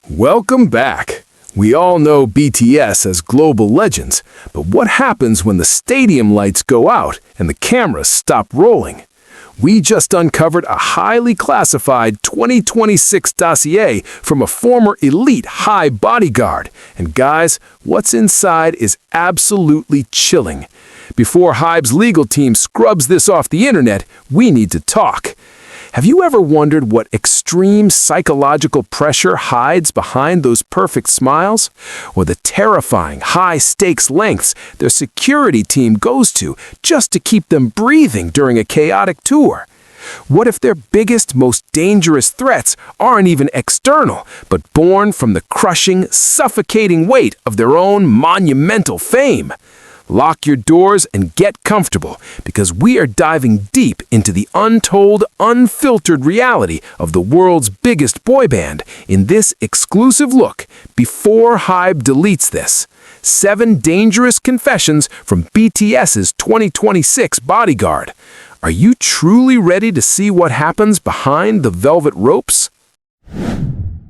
Welcome back. We all know BTS as global legends, but what happens when the stadium lights go out and the cameras stop rolling? We just uncovered a highly classified 2026 dossier from a former elite HYBE bodyguard. And guys, what's inside is absolutely chilling. Before HYBE's legal team scrubs this off the internet, we need to talk. Have you ever wondered what extreme psychological pressure hides behind those perfect smiles? Or the terrifying high-stakes lengths their security team goes to just to keep them breathing during a chaotic tour? What if their biggest, most dangerous threats aren't even external, but born from the crushing, suffocating weight of their own monumental fame? Lock your doors and get comfortable, because we are diving deep into the untold, unfiltered reality of the world's biggest boy band in this exclusive look before HYBE deletes this. 7 dangerous confessions from BTS's 2026 Bodyguard. Are you truly ready to see what happens behind the velvet ropes?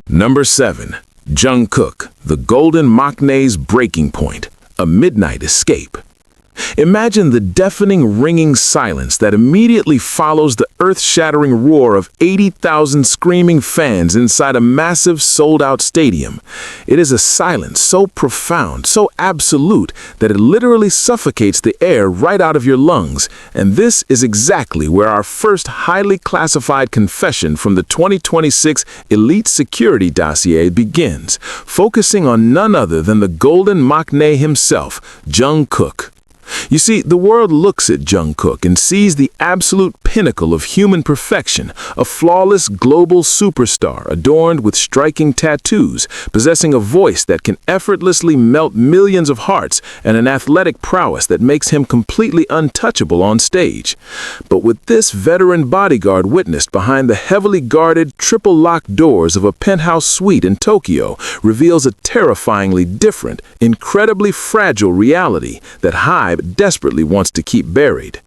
Number 7. Jungkook, the Golden Maknae's breaking point. A midnight escape. Imagine the deafening, ringing silence that immediately follows the earth-shattering roar of 80,000 screaming fans inside a massive, sold-out stadium. It is a silence so profound, so absolute, that it literally suffocates the air right out of your lungs. And this is exactly where our first highly classified confession from the 2026 Elite Security Dossier begins, focusing on none other than the Golden Maknae himself, Jungkook. You see, the world looks at Jungkook and sees the absolute pinnacle of human perfection, a flawless global superstar adorned with striking tattoos, possessing a voice that can effortlessly melt millions of hearts, and an athletic prowess that makes him completely untouchable on stage. But with this veteran bodyguard witnessed behind the heavily guarded, triple-locked doors of a penthouse suite in Tokyo reveals a terrifyingly different, incredibly fragile reality that HYBE desperately wants to keep buried.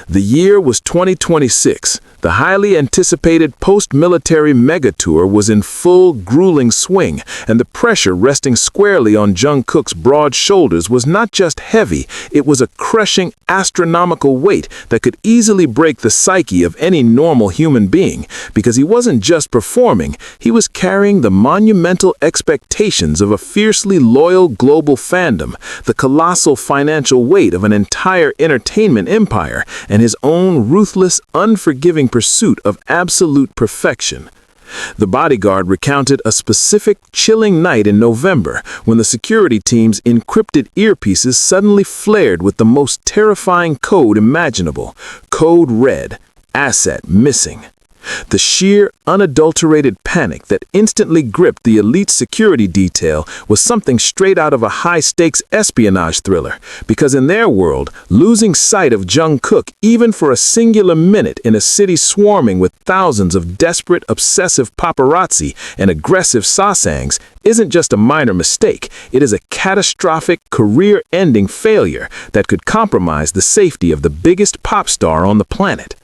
The year was 2026. The highly anticipated post-military mega-tour was in full, grueling swing, and the pressure resting squarely on Jungkook's broad shoulders was not just heavy, it was a crushing, astronomical weight that could easily break the psyche of any normal human being, because he wasn't just performing, he was carrying the monumental expectations of a fiercely loyal global fandom, the colossal financial weight of an entire entertainment empire, and his own ruthless, unforgiving pursuit of absolute perfection. The bodyguard recounted a specific chilling night in November when the security team's encrypted earpieces suddenly flared with the most terrifying code imaginable. Code red. Asset missing. The sheer, unadulterated panic that instantly gripped the elite security detail was something straight out of a high-stakes espionage thriller, because in their world, losing sight of Jungkook even for a singular minute in a city swarming with thousands of desperate, obsessive paparazzi and aggressive sasaengs isn't just a minor mistake, it is a catastrophic, career-ending failure that could compromise the safety of the biggest pop star on the planet.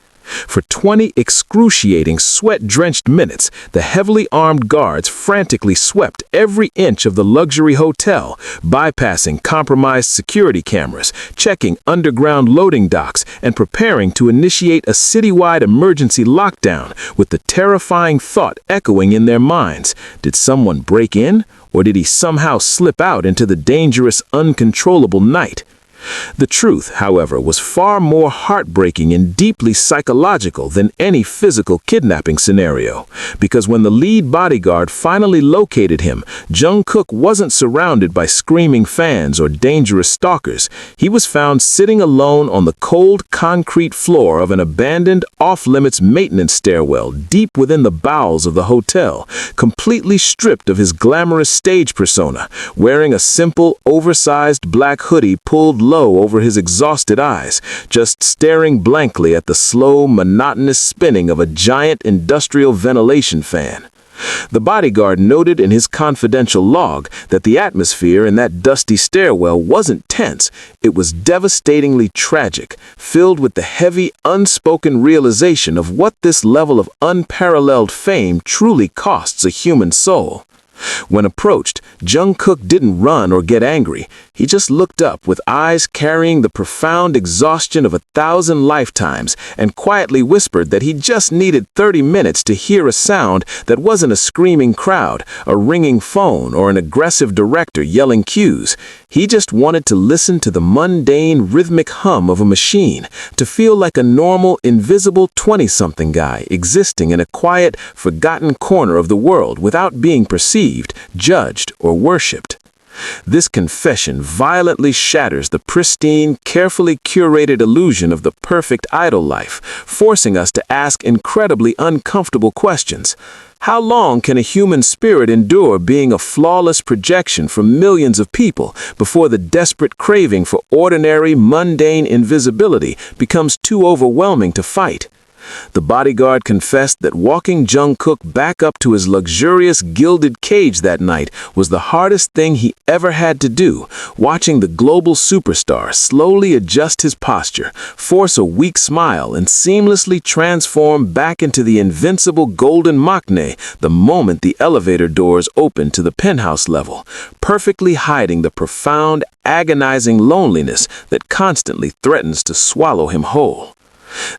For 20 excruciating, sweat-drenched minutes, the heavily armed guards frantically swept every inch of the luxury hotel, bypassing compromised security cameras, checking underground loading docks, and preparing to initiate a citywide emergency lockdown, with the terrifying thought echoing in their minds: did someone break in, or did he somehow slip out into the dangerous, uncontrollable night? The truth, however, was far more heartbreaking and deeply psychological than any physical kidnapping scenario, because when the lead bodyguard finally located him, Jungkook wasn't surrounded by screaming fans or dangerous stalkers. He was found sitting alone on the cold concrete floor of an abandoned, off-limits maintenance stairwell deep within the bowels of the hotel, completely stripped of his glamorous stage persona, wearing a simple, oversized black hoodie pulled low over his exhausted eyes, just staring blankly at the slow, monotonous spinning of a giant industrial ventilation fan. The bodyguard noted in his confidential log that the atmosphere in that dusty stairwell wasn't tense, it was devastatingly tragic, filled with the heavy, unspoken realization of what this level of unparalleled fame truly costs a human soul. When approached, Jungkook didn't run or get angry. He just looked up with eyes carrying the profound exhaustion of 1,000 lifetimes and quietly whispered that he just needed 30 minutes to hear a sound that wasn't a screaming crowd, a ringing phone, or an aggressive director yelling cues. He just wanted to listen to the mundane, rhythmic hum of a machine, to feel like a normal, invisible 20-something guy existing in a quiet, forgotten corner of the world without being perceived, judged, or worshipped. This confession violently shatters the pristine, carefully curated illusion of the perfect idol life, forcing us to ask incredibly uncomfortable questions. How long can a human spirit endure being a flawless projection from millions of people before the desperate craving for ordinary, mundane invisibility becomes too overwhelming to fight? The bodyguard confessed that walking Jungkook back up to his luxurious gilded cage that night was the hardest thing he ever had to do, watching the global superstar slowly adjust his posture, force a weak smile, and seamlessly transform back into the invincible golden maknae the moment the elevator doors opened to the penthouse level, perfectly hiding the profound, agonizing loneliness that constantly threatens to swallow him whole.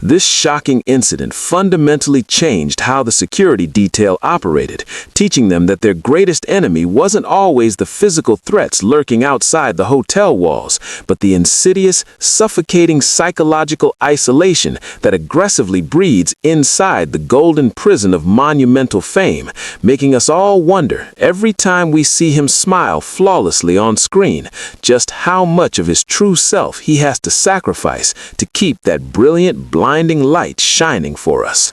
This shocking incident fundamentally changed how the security detail operated, teaching them that their greatest enemy wasn't always the physical threats lurking outside the hotel walls, but the insidious, suffocating psychological isolation that aggressively breeds inside the golden prison of monumental fame, making us all wonder, every time we see him smile flawlessly on screen, just how much of his true self he has to sacrifice to keep that brilliant, blinding light shining for us.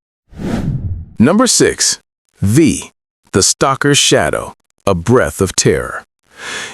Number 6. V. The Stalker's Shadow, a Breath of Terror.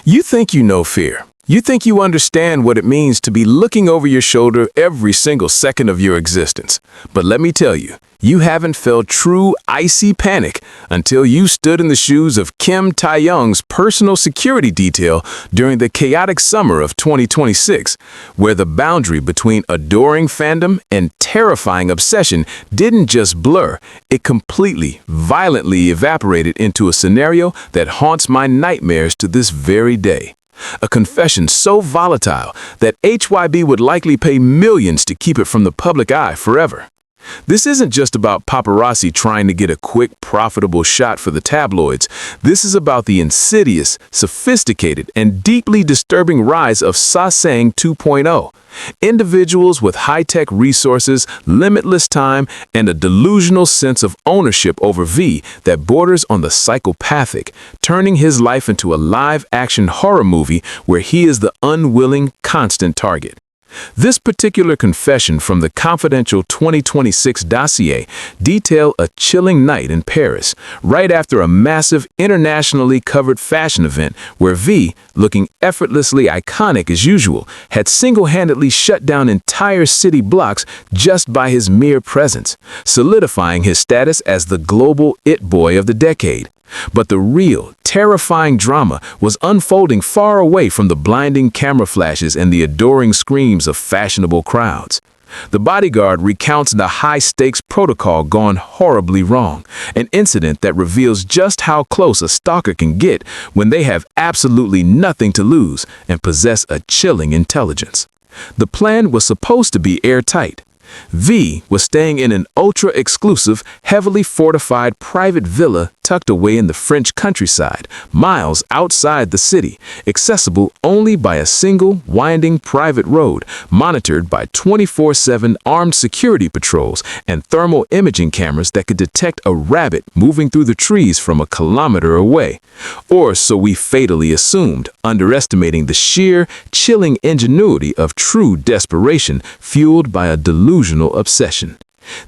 You think you know fear. You think you understand what it means to be looking over your shoulder every single second of your existence. But let me tell you, you haven't felt true icy panic until you stood in the shoes of Kim Tae-young's personal security detail during the chaotic summer of 2026, where the boundary between adoring fandom and terrifying obsession didn't just blur, it completely, violently evaporated into a scenario that haunts my nightmares to this very day. A confession so volatile that HYBE would likely pay millions to keep it from the public eye forever. This isn't just about paparazzi trying to get a quick, profitable shot for the tabloids. This is about the insidious, sophisticated, and deeply disturbing rise of Sasang 2.0. Individuals with high-tech resources, limitless time, and a delusional sense of ownership over V that borders on the psychopathic, turning his life into a live-action horror movie where he is the unwilling, constant target. This particular confession from the confidential 2026 dossier detail a chilling night in Paris, right after a massive internationally covered fashion event where V, looking effortlessly iconic as usual, had single-handedly shut down entire city blocks just by his mere presence, solidifying his status as the global it boy of the decade. But the real, terrifying drama was unfolding far away from the blinding camera flashes and the adoring screams of fashionable crowds. The bodyguard recounts the high-stakes protocol gone horribly wrong, an incident that reveals just how close a stalker can get when they have absolutely nothing to lose and possess a chilling intelligence. The plan was supposed to be airtight. V was staying in an ultra-exclusive, heavily fortified private villa tucked away in the French countryside, miles outside the city, accessible only by a single, winding private road, monitored by 24/7 armed security patrols and thermal imaging cameras that could detect a rabbit moving through the trees from a kilometer away. Or so we fatally assumed, underestimating the sheer, chilling ingenuity of true desperation fueled by a delusional obsession.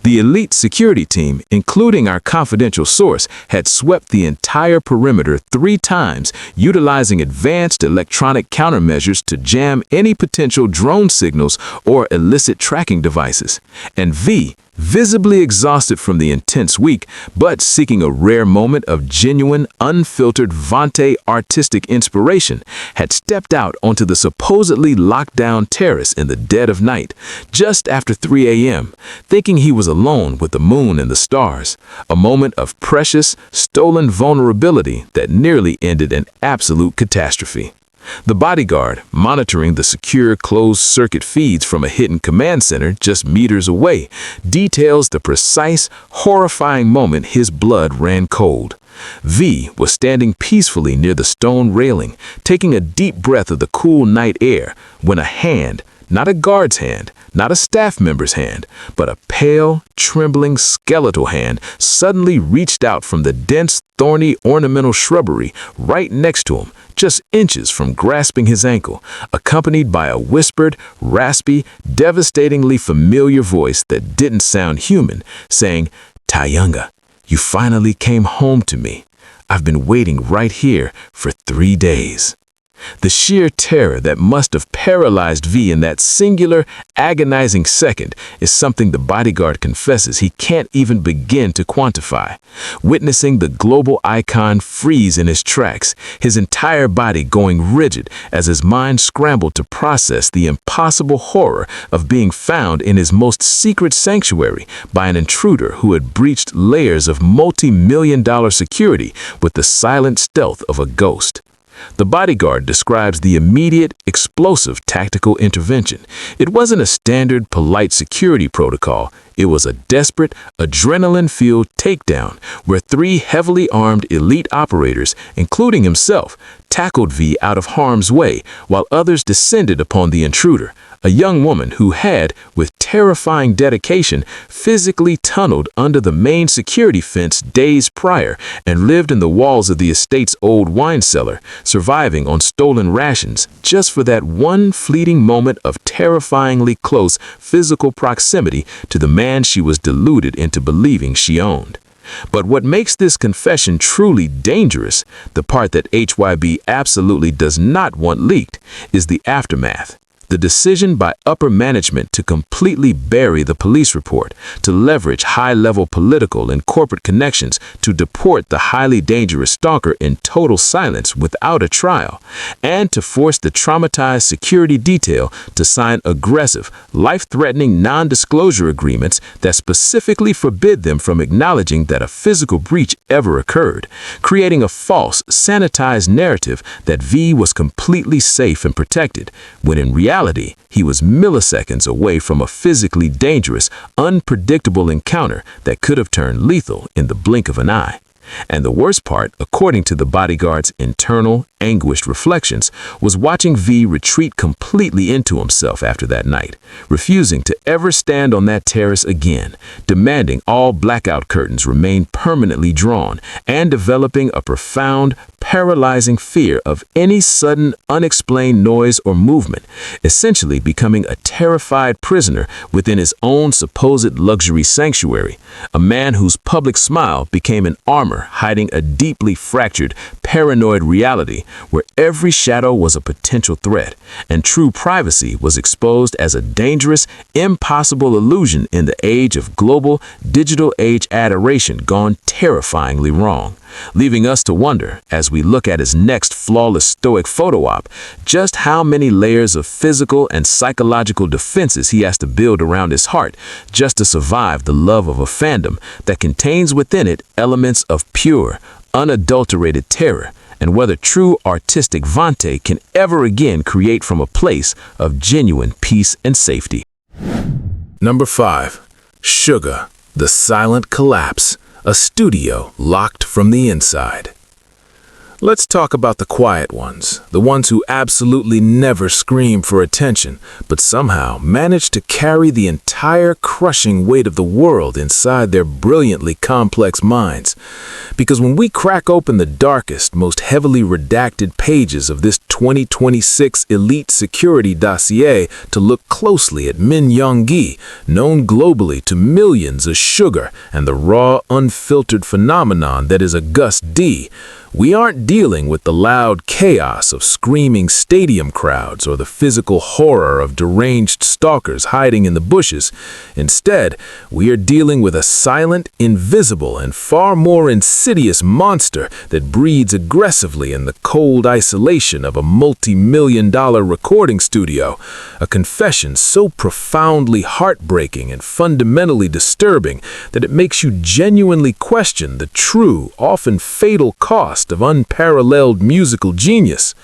The elite security team, including our confidential source, had swept the entire perimeter 3 times, utilizing advanced electronic countermeasures to jam any potential drone signals or illicit tracking devices. And V, Visibly exhausted from the intense week, but seeking a rare moment of genuine, unfiltered Vante artistic inspiration, had stepped out onto the supposedly locked-down terrace in the dead of night, just after 3 a.m., thinking he was alone with the moon and the stars, a moment of precious, stolen vulnerability that nearly ended in absolute catastrophe. The bodyguard, monitoring the secure closed-circuit feeds from a hidden command center just meters away, details the precise, horrifying moment his blood ran cold. V was standing peacefully near the stone railing, taking a deep breath of the cool night air, when a hand, not a guard's hand, not a staff member's hand, but a pale, trembling, skeletal hand suddenly reached out from the dense, thorny, ornamental shrubbery right next to him, just inches from grasping his ankle, accompanied by a whispered, raspy, devastatingly familiar voice that didn't sound human, saying, "Taeyanga, you finally came home to me. I've been waiting right here for 3 days." The sheer terror that must have paralyzed V in that singular, agonizing second is something the bodyguard confesses he can't even begin to quantify. Witnessing the global icon freeze in his tracks, his entire body going rigid as his mind scrambled to process the impossible horror of being found in his most secret sanctuary by an intruder who had breached layers of multi-million-dollar security with the silent stealth of a ghost. The bodyguard describes the immediate, explosive tactical intervention. It wasn't a standard, polite security protocol. It was a desperate, adrenaline-fueled takedown where 3 heavily armed elite operators, including himself, tackled V out of harm's way while others descended upon the intruder, a young woman who had, with terrifying dedication, physically tunneled under the main security fence days prior and lived in the walls of the estate's old wine cellar, surviving on stolen rations just for that one fleeting moment of terrifyingly close physical proximity to the man she was deluded into believing she owned. But what makes this confession truly dangerous, the part that HYBE absolutely does not want leaked, is the aftermath. The decision by upper management to completely bury the police report, to leverage high-level political and corporate connections to deport the highly dangerous stalker in total silence without a trial, and to force the traumatized security detail to sign aggressive, life-threatening non-disclosure agreements that specifically forbid them from acknowledging that a physical breach ever occurred, creating a false, sanitized narrative that V was completely safe and protected, when in reality, he was milliseconds away from a physically dangerous, unpredictable encounter that could have turned lethal in the blink of an eye. And the worst part, according to the bodyguard's internal, anguished reflections, was watching V retreat completely into himself after that night, refusing to ever stand on that terrace again, demanding all blackout curtains remain permanently drawn, and developing a profound, paralyzing fear of any sudden, unexplained noise or movement, essentially becoming a terrified prisoner within his own supposed luxury sanctuary, a man whose public smile became an armor hiding a deeply fractured, paranoid reality where every shadow was a potential threat, and true privacy was exposed as a dangerous, impossible illusion in the age of global, digital age adoration gone terrifyingly wrong, leaving us to wonder, as we look at his next flawless stoic photo op, just how many layers of physical and psychological defenses he has to build around his heart just to survive the love of a fandom that contains within it elements of pure, unadulterated terror, and whether true artistic Vante can ever again create from a place of genuine peace and safety. Number 5. Suga, the silent collapse, a studio locked from the inside. Let's talk about the quiet ones, the ones who absolutely never scream for attention, but somehow manage to carry the entire crushing weight of the world inside their brilliantly complex minds. Because when we crack open the darkest, most heavily redacted pages of this 2026 elite security dossier to look closely at Min Young-gi, known globally to millions as Sugar and the raw, unfiltered phenomenon that is a Gus D, We aren't dealing with the loud chaos of screaming stadium crowds or the physical horror of deranged stalkers hiding in the bushes. Instead, we are dealing with a silent, invisible, and far more insidious monster that breeds aggressively in the cold isolation of a multi-million-dollar recording studio, a confession so profoundly heartbreaking and fundamentally disturbing that it makes you genuinely question the true, often fatal cost of unparalleled musical genius.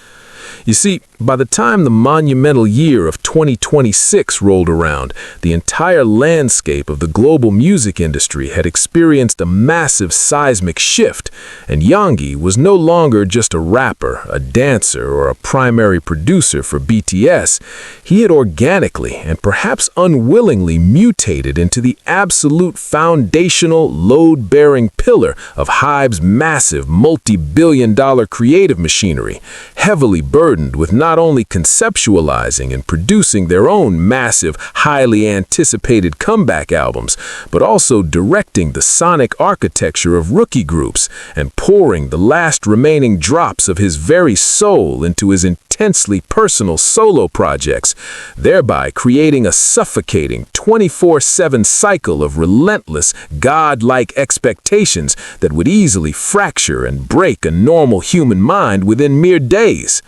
You see, by the time the monumental year of 2026 rolled around, the entire landscape of the global music industry had experienced a massive seismic shift, and Yoongi was no longer just a rapper, a dancer, or a primary producer for BTS. He had organically and perhaps unwillingly mutated into the absolute foundational, load-bearing pillar of HYBE's massive multi-billion-dollar creative machinery, heavily burdened with not only conceptualizing and producing their own massive, highly anticipated comeback albums, but also directing the sonic architecture of rookie groups and pouring the last remaining drops of his very soul into his intensely personal solo projects, thereby creating a suffocating 24/7 cycle of relentless, godlike expectations that would easily fracture and break a normal human mind within mere days.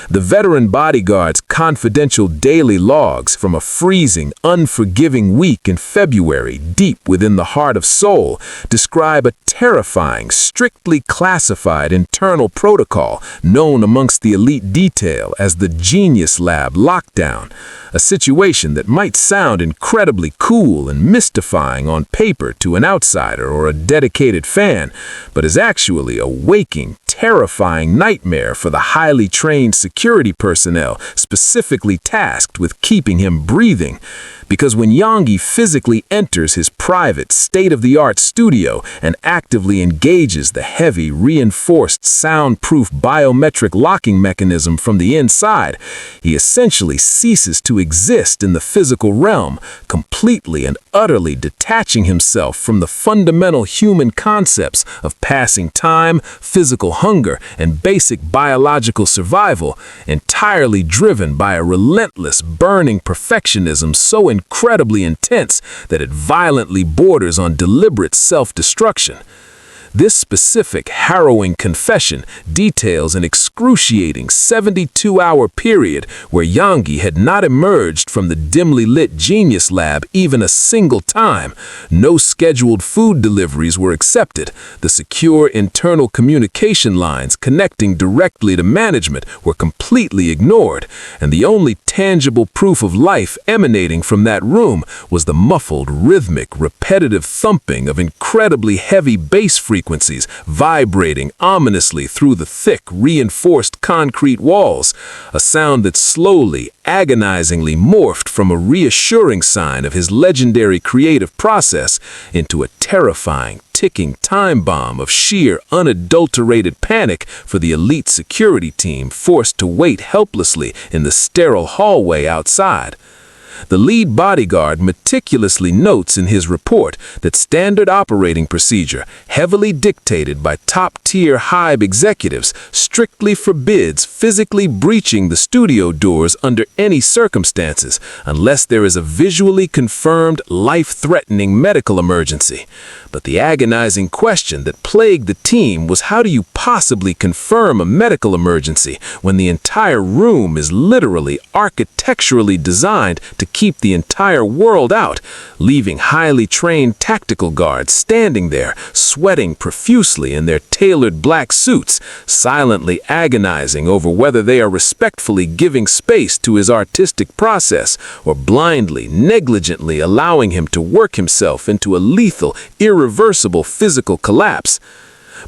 The veteran Bodyguard's confidential daily logs from a freezing, unforgiving week in February deep within the heart of Seoul describe a terrifying, strictly classified internal protocol known amongst the elite detail as the Genius Lab Lockdown, a situation that might sound incredibly cool and mystifying on paper to an outsider or a dedicated fan, but is actually a waking, terrifying nightmare for the highly trained security personnel specifically tasked with keeping him breathing. Because when Yoongi physically enters his private, state-of-the-art studio and actively engages the heavy, reinforced, soundproof biometric locking mechanism from the inside, he essentially ceases to exist in the physical realm, completely and utterly detaching himself from the fundamental human concepts of passing time, physical hunger, and basic biological survival, entirely driven by a relentless, burning perfectionism so incredibly intense that it violently borders on deliberate self-destruction. This specific, harrowing confession details an excruciating 72-hour period where Yoongi had not emerged from the dimly lit Genius Lab even a single time. No scheduled food deliveries were accepted. The secure internal communication lines connecting directly to management were completely ignored, and the only tangible proof of life emanating from that room was the muffled, rhythmic, repetitive thumping of incredibly heavy bass frequencies vibrating ominously through the thick, reinforced concrete walls, a sound that slowly, agonizingly morphed from a reassuring sign of his legendary creative process into a terrifying, ticking time bomb of sheer, unadulterated panic for the elite security team forced to wait helplessly in the sterile hallway outside. The lead bodyguard meticulously notes in his report that standard operating procedure, heavily dictated by top-tier HYBE executives, strictly forbids physically breaching the studio doors under any circumstances unless there is a visually confirmed, life-threatening medical emergency. But the agonizing question that plagued the team was, how do you possibly confirm a medical emergency when the entire room is literally architecturally designed to keep the entire world out, leaving highly trained tactical guards standing there, sweating profusely in their tailored black suits, silently agonizing over whether they are respectfully giving space to his artistic process or blindly, negligently allowing him to work himself into a lethal, irreversible physical collapse.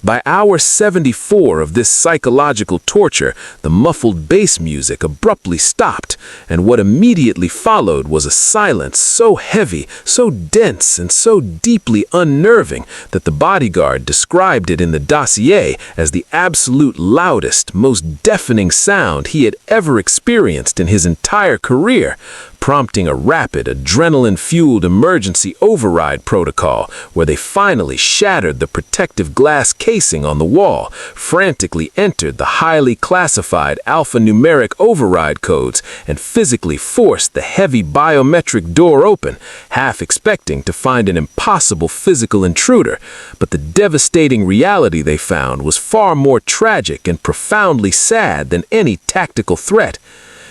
By hour 74 of this psychological torture, the muffled bass music abruptly stopped, and what immediately followed was a silence so heavy, so dense, and so deeply unnerving that the bodyguard described it in the dossier as the absolute loudest, most deafening sound he had ever experienced in his entire career, prompting a rapid, adrenaline-fueled emergency override protocol where they finally shattered the protective glass casing on the wall, frantically entered the highly classified alphanumeric override codes, and physically forced the heavy biometric door open, half expecting to find an impossible physical intruder. But the devastating reality they found was far more tragic and profoundly sad than any tactical threat.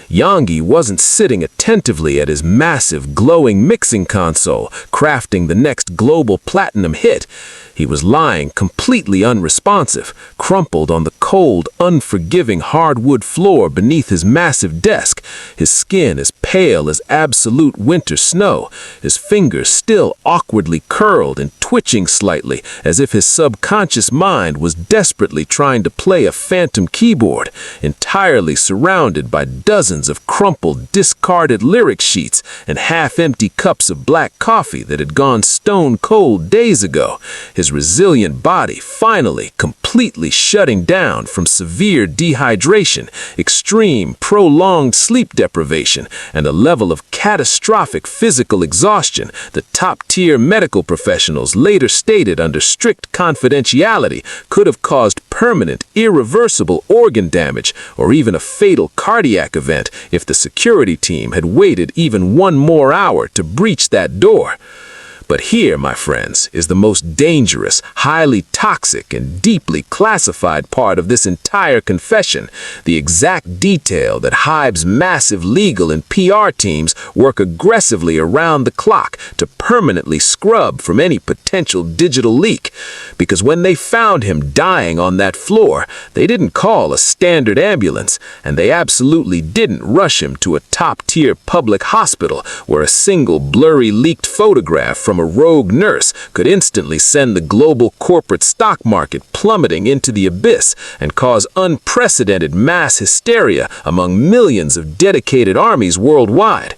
Yoongi wasn't sitting attentively at his massive, glowing mixing console, crafting the next global platinum hit. He was lying completely unresponsive, crumpled on the cold, unforgiving hardwood floor beneath his massive desk, his skin as pale as absolute winter snow, his fingers still awkwardly curled and twitching slightly as if his subconscious mind was desperately trying to play a phantom keyboard, entirely surrounded by dozens of crumpled, discarded lyric sheets and half-empty cups of black coffee that had gone stone cold days ago. His resilient body finally completely shutting down from severe dehydration, extreme prolonged sleep deprivation, and a level of catastrophic physical exhaustion that top-tier medical professionals later stated under strict confidentiality could have caused permanent, irreversible organ damage or even a fatal cardiac event if the security team had waited even one more hour to breach that door. But here, my friends, is the most dangerous, highly toxic, and deeply classified part of this entire confession, the exact detail that HYBE's massive legal and PR teams work aggressively around the clock to permanently scrub from any potential digital leak. Because when they found him dying on that floor, they didn't call a standard ambulance, and they absolutely didn't rush him to a top-tier public hospital where a single blurry leaked photograph from a rogue nurse could instantly send the global corporate stock market plummeting into the abyss and cause unprecedented mass hysteria among millions of dedicated armies worldwide.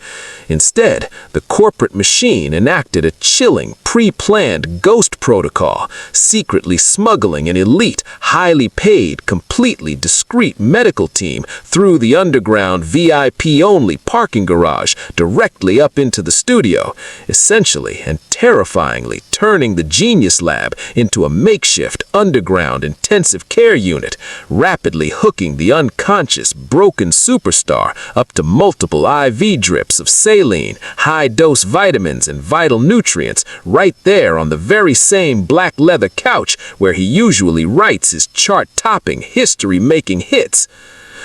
Instead, the corporate machine enacted a chilling, pre-planned ghost protocol, secretly smuggling an elite, highly paid, completely discreet medical team through the underground VIP-only parking garage directly up into the studio, essentially and terrifyingly turning the Genius Lab into a makeshift underground intensive care unit, rapidly hooking the unconscious, broken superstar up to multiple IV drips of saline, high-dose vitamins and vital nutrients right there on the very same black leather couch where he usually writes his chart-topping, history-making hits.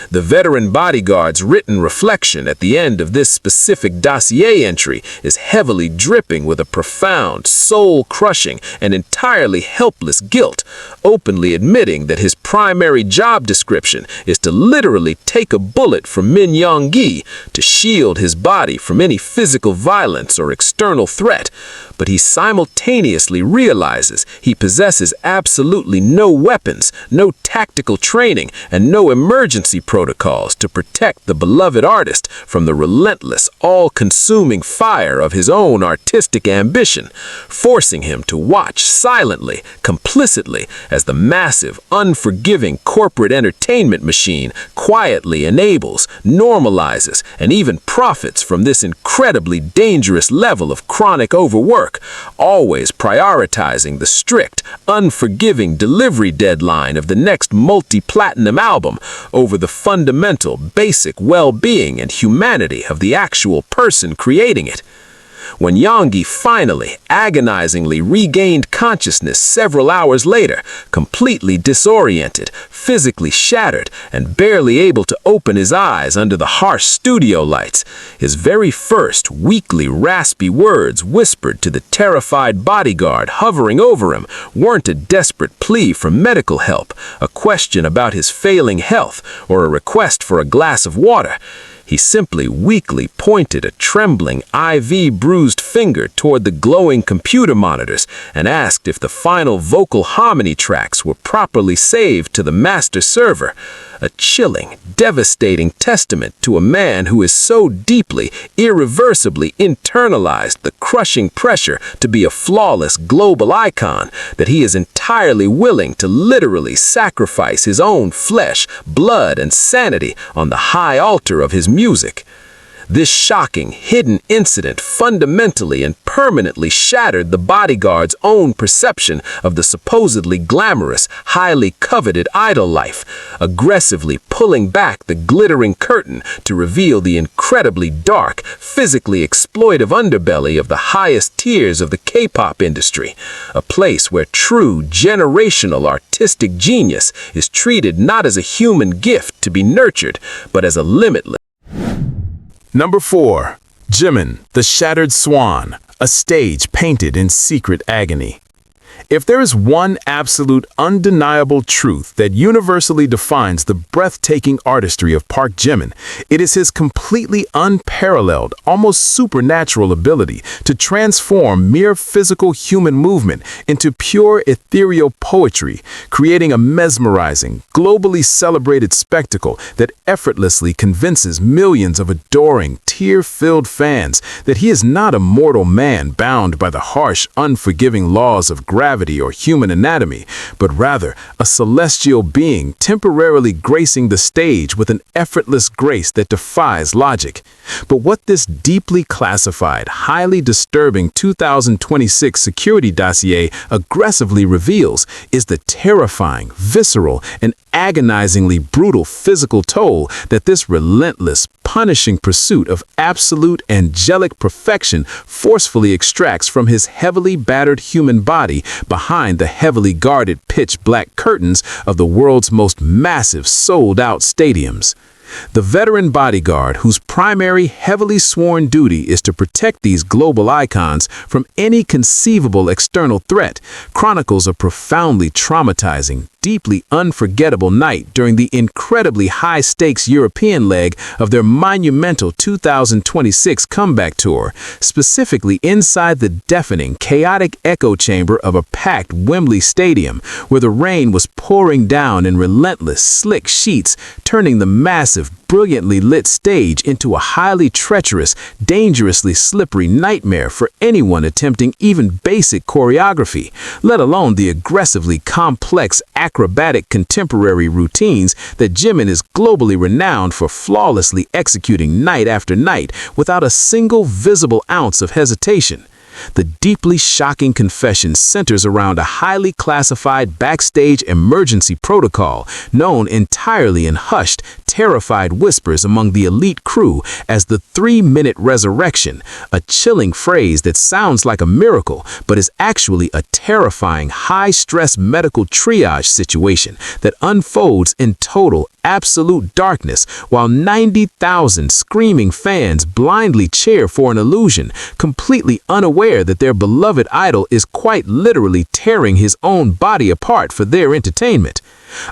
The veteran bodyguard's written reflection at the end of this specific dossier entry is heavily dripping with a profound, soul-crushing, and entirely helpless guilt, openly admitting that his primary job description is to literally take a bullet from Min Young-gi to shield his body from any physical violence or external threat. But he simultaneously realizes he possesses absolutely no weapons, no tactical training, and no emergency protocols to protect the beloved artist from the relentless, all-consuming fire of his own artistic ambition, forcing him to watch silently, complicitly, as the massive, unforgiving corporate entertainment machine quietly enables, normalizes, and even profits from this incredibly dangerous level of chronic overwork, always prioritizing the strict, unforgiving delivery deadline of the next multi-platinum album over the fundamental, basic well-being and humanity of the actual person creating it. When Yoongi finally, agonizingly regained consciousness several hours later, completely disoriented, physically shattered, and barely able to open his eyes under the harsh studio lights, his very first weakly, raspy words whispered to the terrified bodyguard hovering over him weren't a desperate plea for medical help, a question about his failing health, or a request for a glass of water. He simply weakly pointed a trembling, IV-bruised finger toward the glowing computer monitors and asked if the final vocal harmony tracks were properly saved to the master server, a chilling, devastating testament to a man who is so deeply, irreversibly internalized the crushing pressure to be a flawless global icon that he is entirely willing to literally sacrifice his own flesh, blood, and sanity on the high altar of his music. This shocking, hidden incident fundamentally and permanently shattered the bodyguard's own perception of the supposedly glamorous, highly coveted idol life, aggressively pulling back the glittering curtain to reveal the incredibly dark, physically exploitive underbelly of the highest tiers of the K-pop industry, a place where true generational artistic genius is treated not as a human gift to be nurtured, but as a limitless. Number 4. Jimin, the Shattered Swan, a stage painted in secret agony. If there is one absolute undeniable truth that universally defines the breathtaking artistry of Park Jimin, it is his completely unparalleled, almost supernatural ability to transform mere physical human movement into pure ethereal poetry, creating a mesmerizing, globally celebrated spectacle that effortlessly convinces millions of adoring, tear-filled fans that he is not a mortal man bound by the harsh, unforgiving laws of gravity or human anatomy, but rather a celestial being temporarily gracing the stage with an effortless grace that defies logic. But what this deeply classified, highly disturbing 2026 security dossier aggressively reveals is the terrifying, visceral, and agonizingly brutal physical toll that this relentless, punishing pursuit of absolute angelic perfection forcefully extracts from his heavily battered human body behind the heavily guarded pitch-black curtains of the world's most massive sold-out stadiums. The veteran bodyguard, whose primary heavily sworn duty is to protect these global icons from any conceivable external threat, chronicles a profoundly traumatizing, deeply unforgettable night during the incredibly high-stakes European leg of their monumental 2026 comeback tour, specifically inside the deafening, chaotic echo chamber of a packed Wembley Stadium, where the rain was pouring down in relentless, slick sheets, turning the massive, brilliantly lit stage into a highly treacherous, dangerously slippery nightmare for anyone attempting even basic choreography, let alone the aggressively complex acrobatic contemporary routines that Jimin is globally renowned for flawlessly executing night after night without a single visible ounce of hesitation. The deeply shocking confession centers around a highly classified backstage emergency protocol known entirely in hushed, terrified whispers among the elite crew as the 3-minute resurrection, a chilling phrase that sounds like a miracle but is actually a terrifying high-stress medical triage situation that unfolds in total, absolute darkness while 90,000 screaming fans blindly cheer for an illusion, completely unaware that their beloved idol is quite literally tearing his own body apart for their entertainment.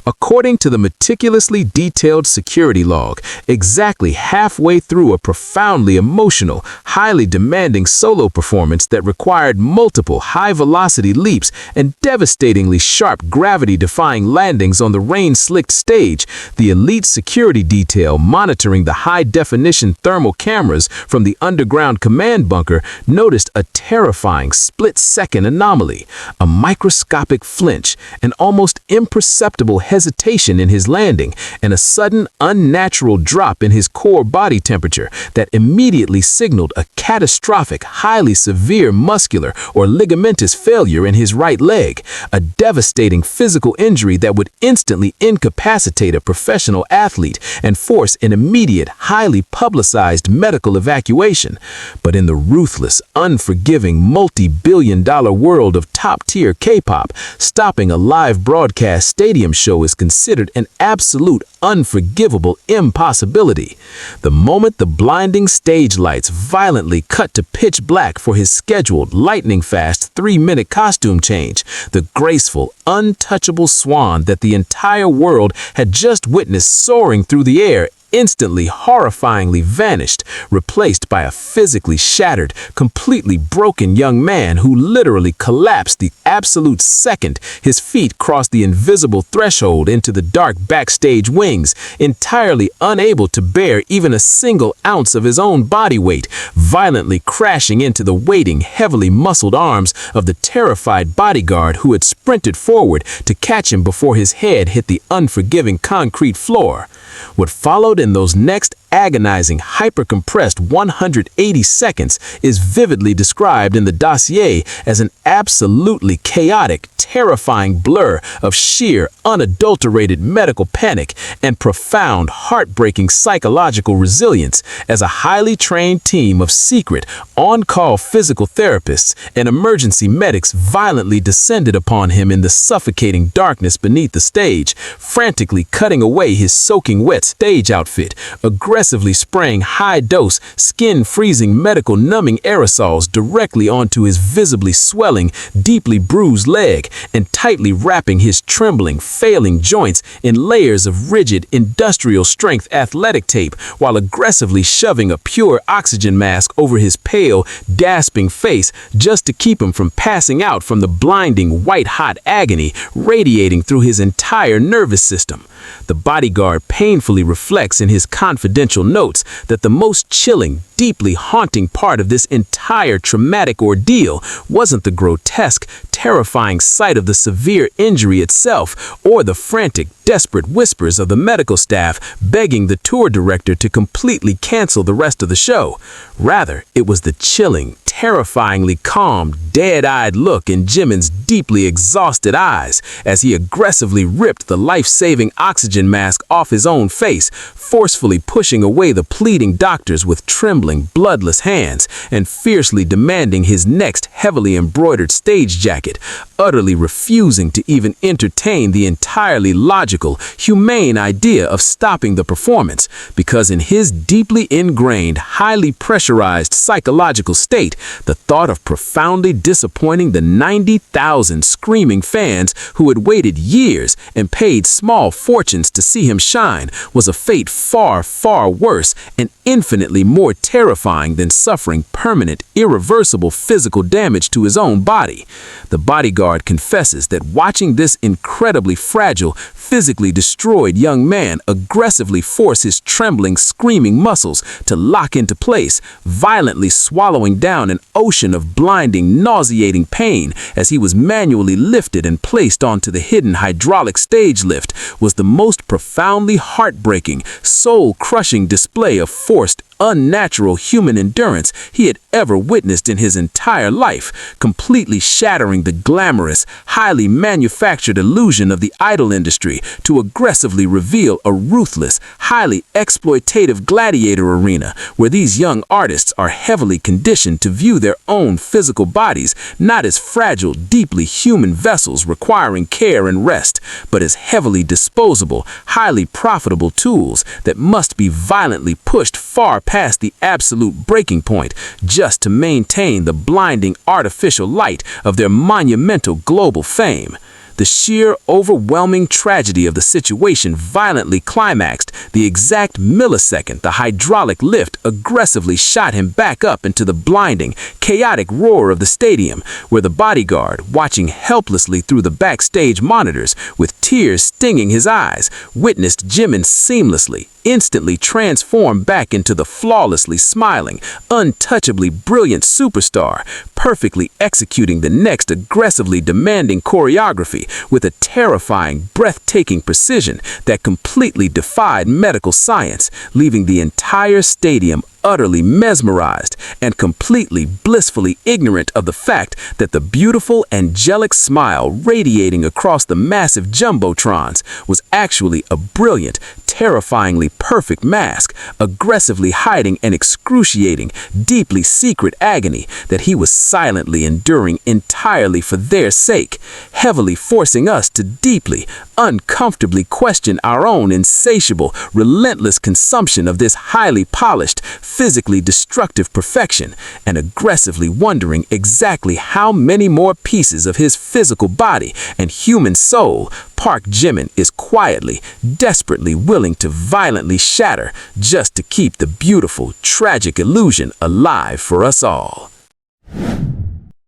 According to the meticulously detailed security log, exactly halfway through a profoundly emotional, highly demanding solo performance that required multiple high-velocity leaps and devastatingly sharp gravity-defying landings on the rain-slicked stage, the elite security detail monitoring the high-definition thermal cameras from the underground command bunker noticed a terrifying split-second anomaly, a microscopic flinch, an almost imperceptible hesitation in his landing, and a sudden unnatural drop in his core body temperature that immediately signaled a catastrophic, highly severe muscular or ligamentous failure in his right leg, a devastating physical injury that would instantly incapacitate a professional athlete and force an immediate, highly publicized medical evacuation. But in the ruthless, unforgiving, multi-billion-dollar world of top-tier K-pop, stopping a live broadcast stadium show is considered an absolute, unforgivable impossibility. The moment the blinding stage lights violently cut to pitch black for his scheduled, lightning-fast 3-minute costume change, the graceful, untouchable swan that the entire world had just witnessed soaring through the air instantly horrifyingly vanished, replaced by a physically shattered, completely broken young man who literally collapsed the absolute second his feet crossed the invisible threshold into the dark backstage wings, entirely unable to bear even a single ounce of his own body weight, violently crashing into the waiting, heavily muscled arms of the terrified bodyguard who had sprinted forward to catch him before his head hit the unforgiving concrete floor. What followed in those next agonizing, hyper-compressed 180 seconds is vividly described in the dossier as an absolutely chaotic, terrifying blur of sheer, unadulterated medical panic and profound, heartbreaking psychological resilience as a highly trained team of secret, on-call physical therapists and emergency medics violently descended upon him in the suffocating darkness beneath the stage, frantically cutting away his soaking wet stage outfit, aggressively spraying high-dose, skin-freezing medical numbing aerosols directly onto his visibly swelling, deeply bruised leg, and tightly wrapping his trembling, failing joints in layers of rigid, industrial-strength athletic tape while aggressively shoving a pure oxygen mask over his pale, gasping face just to keep him from passing out from the blinding, white-hot agony radiating through his entire nervous system. The bodyguard painfully reflects in his confidential notes that the most chilling, deeply haunting part of this entire traumatic ordeal wasn't the grotesque, terrifying sight of the severe injury itself or the frantic, desperate whispers of the medical staff begging the tour director to completely cancel the rest of the show. Rather, it was the chilling, terrifyingly calm, dead-eyed look in Jimin's deeply exhausted eyes as he aggressively ripped the life-saving oxygen mask off his own face, forcefully pushing away the pleading doctors with trembling, bloodless hands and fiercely demanding his next heavily embroidered stage jacket, utterly refusing to even entertain the entirely logical, humane idea of stopping the performance, because in his deeply ingrained, highly pressurized psychological state, the thought of profoundly disappointing the 90,000 screaming fans who had waited years and paid small fortunes to see him shine was a fate far, far worse and infinitely more terrifying than suffering permanent, irreversible physical damage to his own body. The bodyguard confesses that watching this incredibly fragile, physically destroyed young man aggressively force his trembling, screaming muscles to lock into place, violently swallowing down an ocean of blinding, nauseating pain as he was manually lifted and placed onto the hidden hydraulic stage lift, was the most profoundly heartbreaking, soul-crushing display of forced, unnatural human endurance he had ever witnessed in his entire life, completely shattering the glamorous, highly manufactured illusion of the idol industry to aggressively reveal a ruthless, highly exploitative gladiator arena where these young artists are heavily conditioned to view their own physical bodies not as fragile, deeply human vessels requiring care and rest, but as heavily disposable, highly profitable tools that must be violently pushed far past the absolute breaking point just to maintain the blinding artificial light of their monumental global fame. The sheer, overwhelming tragedy of the situation violently climaxed the exact millisecond the hydraulic lift aggressively shot him back up into the blinding, chaotic roar of the stadium, where the bodyguard, watching helplessly through the backstage monitors with tears stinging his eyes, witnessed Jimin seamlessly, instantly transformed back into the flawlessly smiling, untouchably brilliant superstar, perfectly executing the next aggressively demanding choreography with a terrifying, breathtaking precision that completely defied medical science, leaving the entire stadium utterly mesmerized and completely blissfully ignorant of the fact that the beautiful angelic smile radiating across the massive jumbotrons was actually a brilliant, terrifyingly perfect mask, aggressively hiding an excruciating, deeply secret agony that he was silently enduring entirely for their sake, heavily forcing us to deeply, uncomfortably question our own insatiable, relentless consumption of this highly polished, physically destructive perfection, and aggressively wondering exactly how many more pieces of his physical body and human soul Park Jimin is quietly, desperately willing to violently shatter just to keep the beautiful, tragic illusion alive for us all.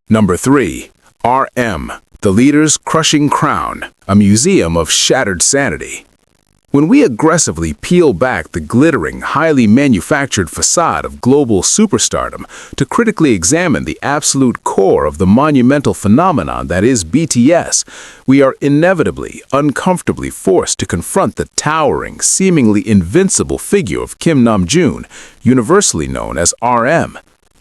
Number 3. RM, the leader's crushing crown, a museum of shattered sanity. When we aggressively peel back the glittering, highly manufactured facade of global superstardom to critically examine the absolute core of the monumental phenomenon that is BTS, we are inevitably, uncomfortably forced to confront the towering, seemingly invincible figure of Kim Namjoon, universally known as RM.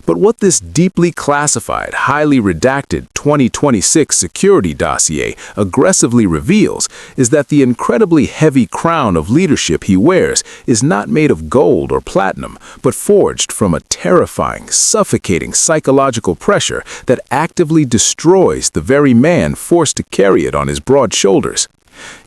But what this deeply classified, highly redacted 2026 security dossier aggressively reveals is that the incredibly heavy crown of leadership he wears is not made of gold or platinum, but forged from a terrifying, suffocating psychological pressure that actively destroys the very man forced to carry it on his broad shoulders.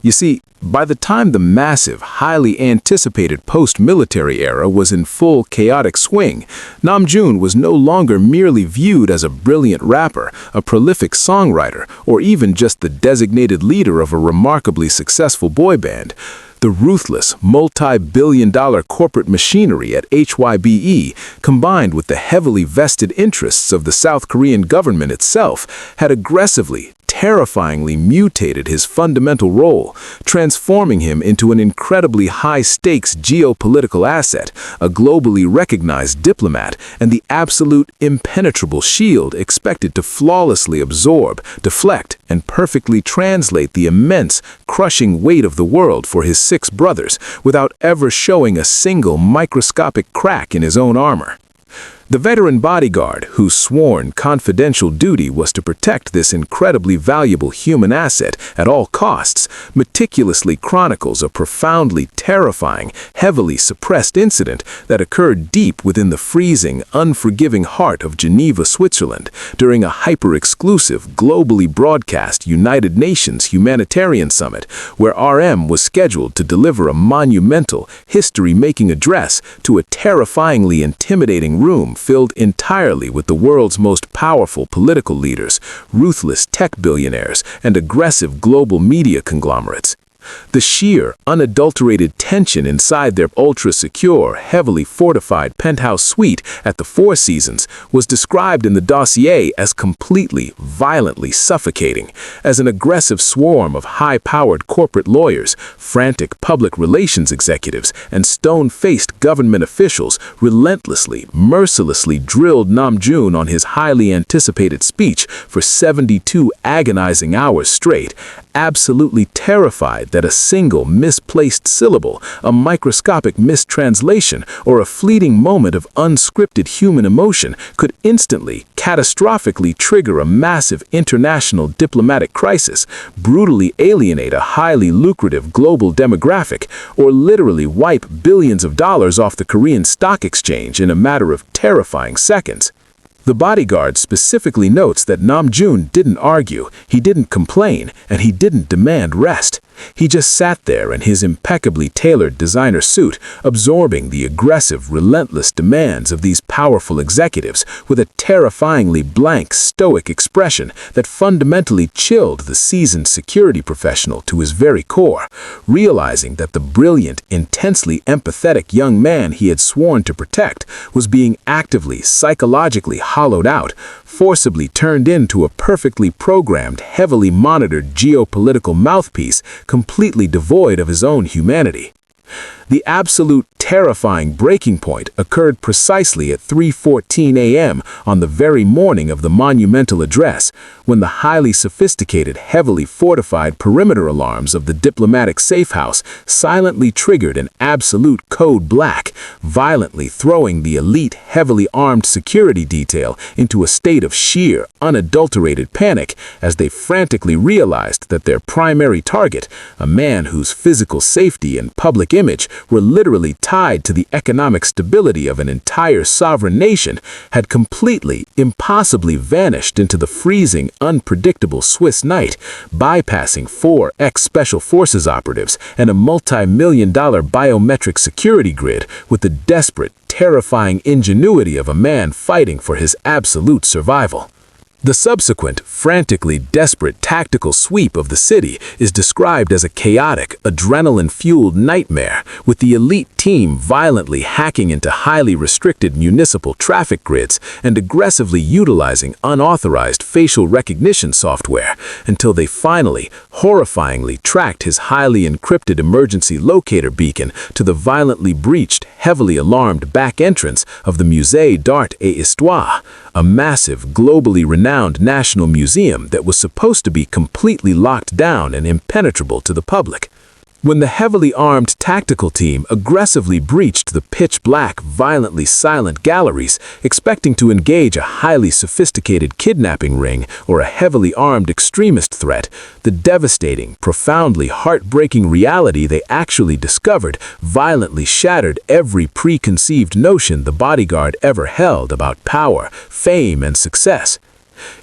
You see, by the time the massive, highly anticipated post-military era was in full chaotic swing, Namjoon was no longer merely viewed as a brilliant rapper, a prolific songwriter, or even just the designated leader of a remarkably successful boy band. The ruthless, multi-billion-dollar corporate machinery at HYBE, combined with the heavily vested interests of the South Korean government itself, had aggressively, terrifyingly mutated his fundamental role, transforming him into an incredibly high-stakes geopolitical asset, a globally recognized diplomat, and the absolute impenetrable shield expected to flawlessly absorb, deflect, and perfectly translate the immense, crushing weight of the world for his 6 brothers without ever showing a single microscopic crack in his own armor. The veteran bodyguard, whose sworn, confidential duty was to protect this incredibly valuable human asset at all costs, meticulously chronicles a profoundly terrifying, heavily suppressed incident that occurred deep within the freezing, unforgiving heart of Geneva, Switzerland, during a hyper-exclusive, globally broadcast United Nations Humanitarian Summit, where RM was scheduled to deliver a monumental, history-making address to a terrifyingly intimidating room filled entirely with the world's most powerful political leaders, ruthless tech billionaires, and aggressive global media conglomerates. The sheer, unadulterated tension inside their ultra-secure, heavily fortified penthouse suite at the Four Seasons was described in the dossier as completely, violently suffocating, as an aggressive swarm of high-powered corporate lawyers, frantic public relations executives, and stone-faced government officials relentlessly, mercilessly drilled Namjoon on his highly anticipated speech for 72 agonizing hours straight, absolutely terrified that a single misplaced syllable, a microscopic mistranslation, or a fleeting moment of unscripted human emotion could instantly, catastrophically trigger a massive international diplomatic crisis, brutally alienate a highly lucrative global demographic, or literally wipe billions of dollars off the Korean stock exchange in a matter of terrifying seconds. The bodyguard specifically notes that Namjoon didn't argue, he didn't complain, and he didn't demand rest. He just sat there in his impeccably tailored designer suit, absorbing the aggressive, relentless demands of these powerful executives with a terrifyingly blank, stoic expression that fundamentally chilled the seasoned security professional to his very core, realizing that the brilliant, intensely empathetic young man he had sworn to protect was being actively, psychologically hollowed out, forcibly turned into a perfectly programmed, heavily monitored geopolitical mouthpiece completely devoid of his own humanity. The absolute terrifying breaking point occurred precisely at 3:14 a.m. on the very morning of the monumental address, when the highly sophisticated, heavily fortified perimeter alarms of the diplomatic safehouse silently triggered an absolute code black, violently throwing the elite, heavily armed security detail into a state of sheer, unadulterated panic as they frantically realized that their primary target, a man whose physical safety and public image were literally tied to the economic stability of an entire sovereign nation, had completely, impossibly vanished into the freezing, unpredictable Swiss night, bypassing 4 ex-Special Forces operatives and a multi-million-dollar biometric security grid with the desperate, terrifying ingenuity of a man fighting for his absolute survival. The subsequent, frantically desperate tactical sweep of the city is described as a chaotic, adrenaline-fueled nightmare, with the elite team violently hacking into highly restricted municipal traffic grids and aggressively utilizing unauthorized facial recognition software until they finally, horrifyingly tracked his highly encrypted emergency locator beacon to the violently breached, heavily alarmed back entrance of the Musée d'Art et Histoire, a massive, globally renowned national museum that was supposed to be completely locked down and impenetrable to the public. When the heavily armed tactical team aggressively breached the pitch-black, violently silent galleries, expecting to engage a highly sophisticated kidnapping ring or a heavily armed extremist threat, the devastating, profoundly heartbreaking reality they actually discovered violently shattered every preconceived notion the Bodyguard ever held about power, fame, and success.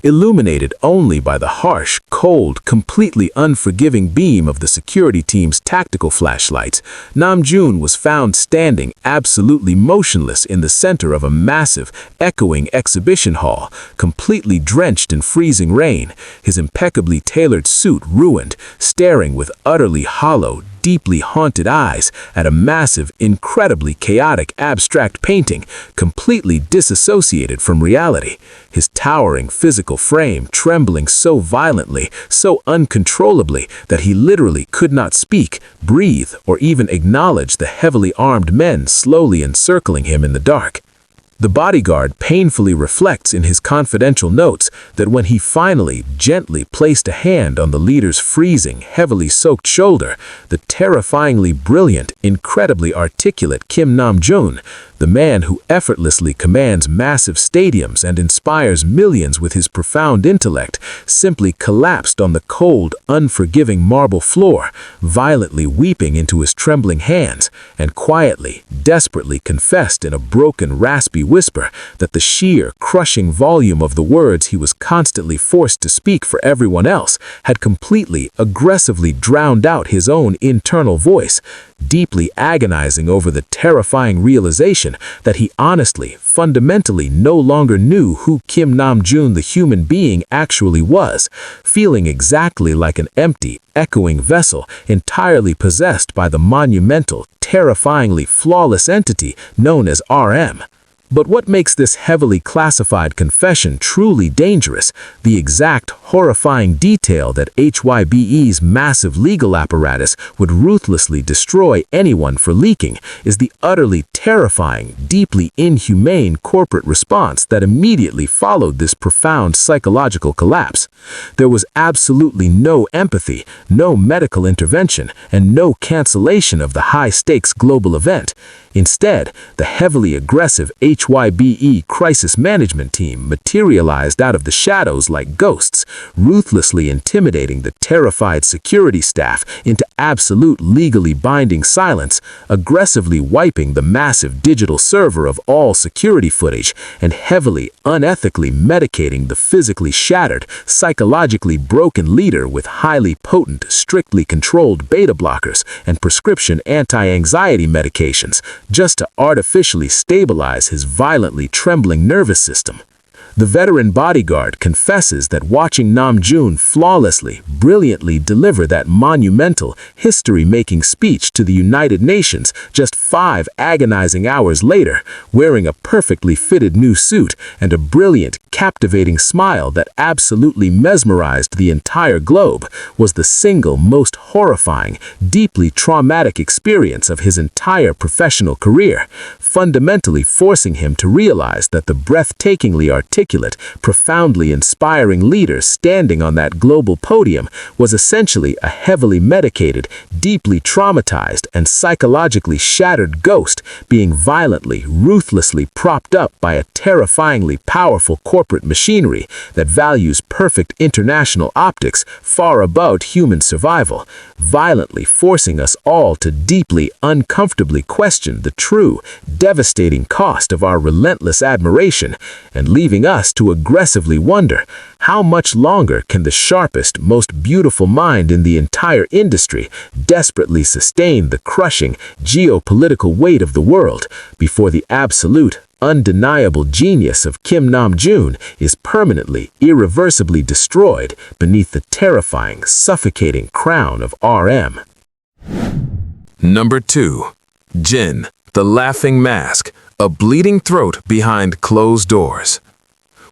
Illuminated only by the harsh, cold, completely unforgiving beam of the security team's tactical flashlights, Namjoon was found standing absolutely motionless in the center of a massive, echoing exhibition hall, completely drenched in freezing rain, his impeccably tailored suit ruined, staring with utterly hollow, deeply haunted eyes at a massive, incredibly chaotic abstract painting, completely disassociated from reality, his towering physical frame trembling so violently, so uncontrollably that he literally could not speak, breathe, or even acknowledge the heavily armed men slowly encircling him in the dark. The Bodyguard painfully reflects in his confidential notes that when he finally gently placed a hand on the leader's freezing, heavily soaked shoulder, the terrifyingly brilliant, incredibly articulate Kim Namjoon, the man who effortlessly commands massive stadiums and inspires millions with his profound intellect, simply collapsed on the cold, unforgiving marble floor, violently weeping into his trembling hands, and quietly, desperately confessed in a broken, raspy whisper that the sheer, crushing volume of the words he was constantly forced to speak for everyone else had completely, aggressively drowned out his own internal voice, deeply agonizing over the terrifying realization that he honestly, fundamentally no longer knew who Kim Namjoon the human being actually was, feeling exactly like an empty, echoing vessel entirely possessed by the monumental, terrifyingly flawless entity known as RM. But what makes this heavily classified confession truly dangerous, the exact horrifying detail that HYBE's massive legal apparatus would ruthlessly destroy anyone for leaking, is the utterly terrifying, deeply inhumane corporate response that immediately followed this profound psychological collapse. There was absolutely no empathy, no medical intervention, and no cancellation of the high-stakes global event. Instead, the heavily aggressive HYBE crisis management team materialized out of the shadows like ghosts, ruthlessly intimidating the terrified security staff into absolute legally binding silence, aggressively wiping the massive digital server of all security footage, and heavily, unethically medicating the physically shattered, psychologically broken leader with highly potent, strictly controlled beta blockers and prescription anti-anxiety medications, just to artificially stabilize his violently trembling nervous system. The veteran Bodyguard confesses that watching Namjoon flawlessly, brilliantly deliver that monumental, history-making speech to the United Nations just 5 agonizing hours later, wearing a perfectly fitted new suit and a brilliant, captivating smile that absolutely mesmerized the entire globe, was the single most horrifying, deeply traumatic experience of his entire professional career, fundamentally forcing him to realize that the breathtakingly articulate, profoundly inspiring leader standing on that global podium was essentially a heavily medicated, deeply traumatized, and psychologically shattered ghost being violently, ruthlessly propped up by a terrifyingly powerful corporate machinery that values perfect international optics far above human survival, violently forcing us all to deeply, uncomfortably question the true, devastating cost of our relentless admiration, and leaving us to aggressively wonder how much longer can the sharpest, most beautiful mind in the entire industry desperately sustain the crushing geopolitical weight of the world before the absolute, undeniable genius of Kim Namjoon is permanently, irreversibly destroyed beneath the terrifying, suffocating crown of RM. Number 2. Jin, the laughing mask, a bleeding throat behind closed doors.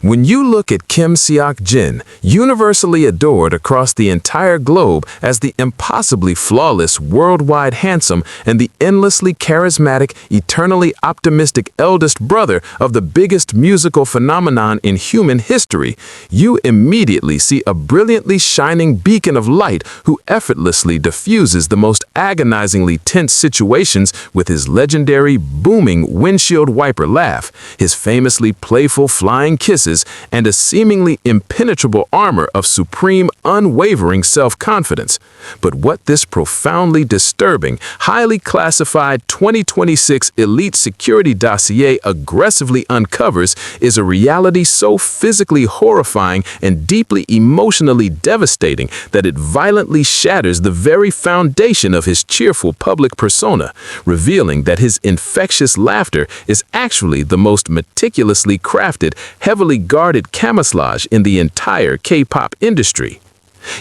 When you look at Kim Seok-jin, universally adored across the entire globe as the impossibly flawless, worldwide handsome, and the endlessly charismatic, eternally optimistic eldest brother of the biggest musical phenomenon in human history, you immediately see a brilliantly shining beacon of light who effortlessly diffuses the most agonizingly tense situations with his legendary, booming windshield wiper laugh, his famously playful flying kisses, and a seemingly impenetrable armor of supreme, unwavering self-confidence. But what this profoundly disturbing, highly classified 2026 elite security dossier aggressively uncovers is a reality so physically horrifying and deeply emotionally devastating that it violently shatters the very foundation of his cheerful public persona, revealing that his infectious laughter is actually the most meticulously crafted, heavily guarded camouflage in the entire K-pop industry.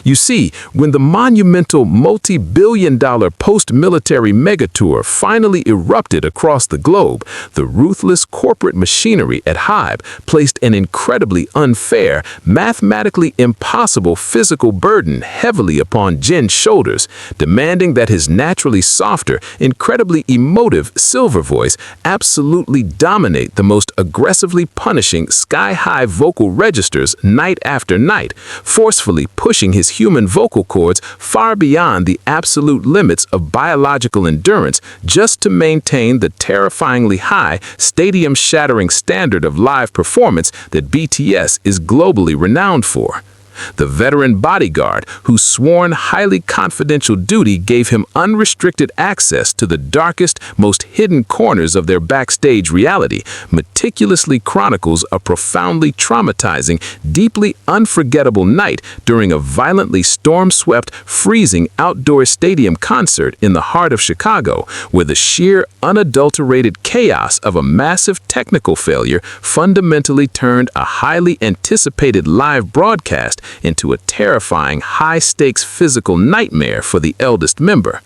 You see, when the monumental multi-billion-dollar post-military megatour finally erupted across the globe, the ruthless corporate machinery at HYBE placed an incredibly unfair, mathematically impossible physical burden heavily upon Jin's shoulders, demanding that his naturally softer, incredibly emotive silver voice absolutely dominate the most aggressively punishing sky-high vocal registers night after night, forcefully pushing his human vocal cords far beyond the absolute limits of biological endurance just to maintain the terrifyingly high, stadium-shattering standard of live performance that BTS is globally renowned for. The veteran Bodyguard, whose sworn highly confidential duty gave him unrestricted access to the darkest, most hidden corners of their backstage reality, meticulously chronicles a profoundly traumatizing, deeply unforgettable night during a violently storm-swept, freezing outdoor stadium concert in the heart of Chicago, where the sheer, unadulterated chaos of a massive technical failure fundamentally turned a highly anticipated live broadcast into a terrifying, high-stakes physical nightmare for the eldest member.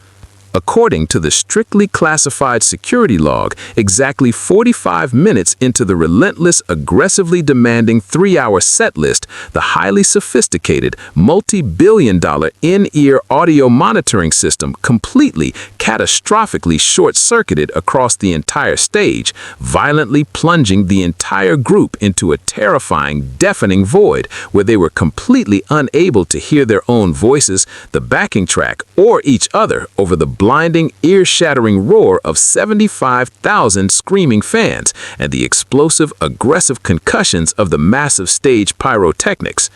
According to the strictly classified security log, exactly 45 minutes into the relentless, aggressively demanding 3-hour set list, the highly sophisticated, multi-billion-dollar in-ear audio monitoring system completely, catastrophically short-circuited across the entire stage, violently plunging the entire group into a terrifying, deafening void where they were completely unable to hear their own voices, the backing track, or each other over the blinding, ear-shattering roar of 75,000 screaming fans and the explosive, aggressive concussions of the massive stage pyrotechnics.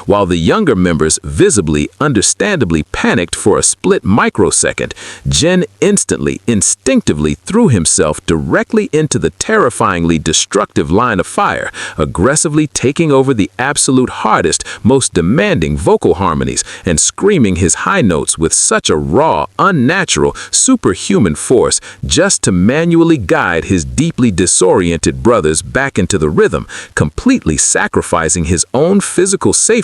While the younger members visibly, understandably panicked for a split microsecond, Jin instantly, instinctively threw himself directly into the terrifyingly destructive line of fire, aggressively taking over the absolute hardest, most demanding vocal harmonies and screaming his high notes with such a raw, unnatural, superhuman force just to manually guide his deeply disoriented brothers back into the rhythm, completely sacrificing his own physical safety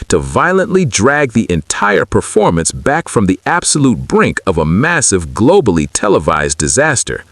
to violently drag the entire performance back from the absolute brink of a massive, globally televised disaster.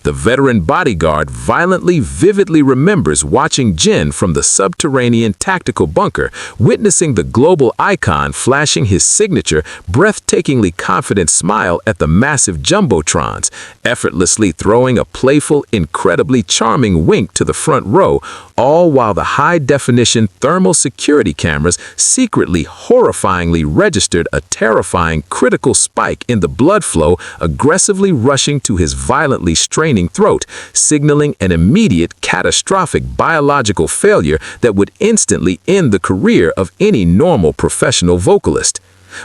The veteran Bodyguard vividly remembers watching Jin from the subterranean tactical bunker, witnessing the global icon flashing his signature, breathtakingly confident smile at the massive jumbotrons, effortlessly throwing a playful, incredibly charming wink to the front row, all while the high-definition thermal security cameras secretly, horrifyingly registered a terrifying, critical spike in the blood flow, aggressively rushing to his violently straining throat, signaling an immediate, catastrophic biological failure that would instantly end the career of any normal professional vocalist.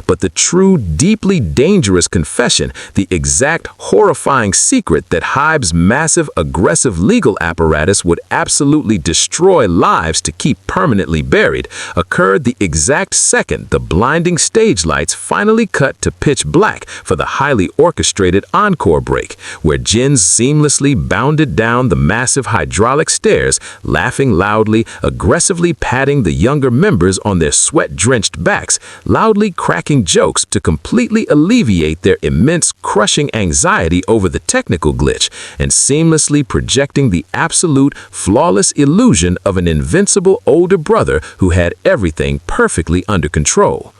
But the true, deeply dangerous confession, the exact horrifying secret that HYBE's massive, aggressive legal apparatus would absolutely destroy lives to keep permanently buried, occurred the exact second the blinding stage lights finally cut to pitch black for the highly orchestrated encore break, where Jin seamlessly bounded down the massive hydraulic stairs, laughing loudly, aggressively patting the younger members on their sweat-drenched backs, loudly cracking jokes to completely alleviate their immense, crushing anxiety over the technical glitch, and seamlessly projecting the absolute, flawless illusion of an invincible older brother who had everything perfectly under control.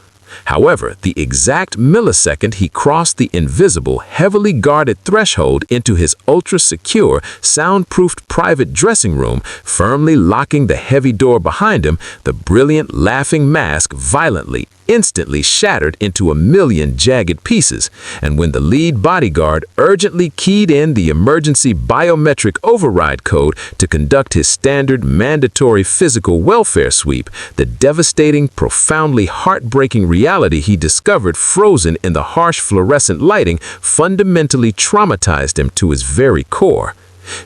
However, the exact millisecond he crossed the invisible, heavily guarded threshold into his ultra-secure, soundproofed private dressing room, firmly locking the heavy door behind him, the brilliant, laughing mask violently, instantly shattered into a million jagged pieces, and when the lead bodyguard urgently keyed in the emergency biometric override code to conduct his standard mandatory physical welfare sweep, the devastating, profoundly heartbreaking reality he discovered frozen in the harsh fluorescent lighting fundamentally traumatized him to his very core.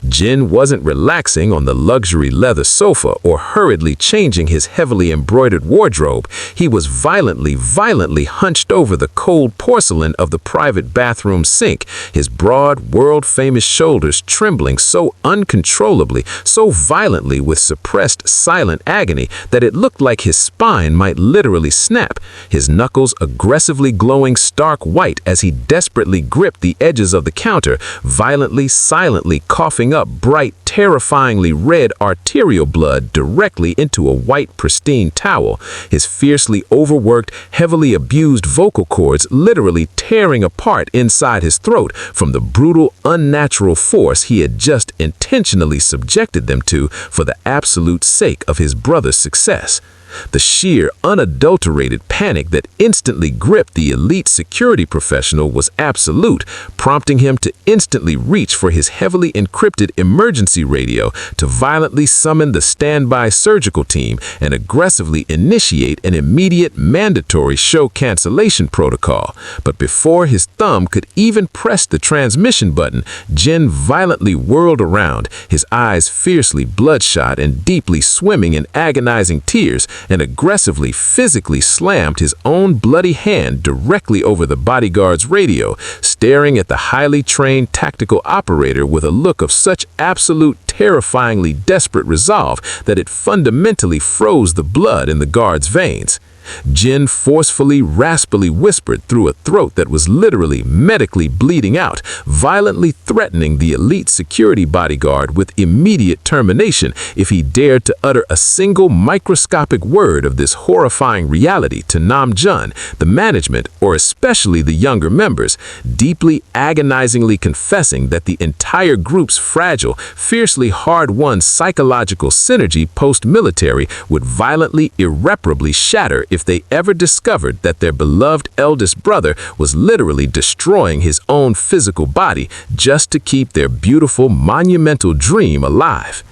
Jin wasn't relaxing on the luxury leather sofa or hurriedly changing his heavily embroidered wardrobe. He was violently hunched over the cold porcelain of the private bathroom sink, his broad, world-famous shoulders trembling so uncontrollably, so violently with suppressed, silent agony that it looked like his spine might literally snap, his knuckles aggressively glowing stark white as he desperately gripped the edges of the counter, violently, silently coughing up bright, terrifyingly red arterial blood directly into a white, pristine towel, his fiercely overworked, heavily abused vocal cords literally tearing apart inside his throat from the brutal, unnatural force he had just intentionally subjected them to for the absolute sake of his brother's success. The sheer, unadulterated panic that instantly gripped the elite security professional was absolute, prompting him to instantly reach for his heavily encrypted emergency radio to violently summon the standby surgical team and aggressively initiate an immediate mandatory show cancellation protocol. But before his thumb could even press the transmission button, Jin violently whirled around, his eyes fiercely bloodshot and deeply swimming in agonizing tears, and aggressively, physically slammed his own bloody hand directly over the bodyguard's radio, staring at the highly trained tactical operator with a look of such absolute, terrifyingly desperate resolve that it fundamentally froze the blood in the guard's veins. Jin forcefully, raspily whispered through a throat that was literally medically bleeding out, violently threatening the elite security bodyguard with immediate termination if he dared to utter a single microscopic word of this horrifying reality to Namjoon, the management, or especially the younger members, deeply, agonizingly confessing that the entire group's fragile, fiercely hard-won psychological synergy post-military would violently, irreparably shatter if they ever discovered that their beloved eldest brother was literally destroying his own physical body just to keep their beautiful, monumental dream alive.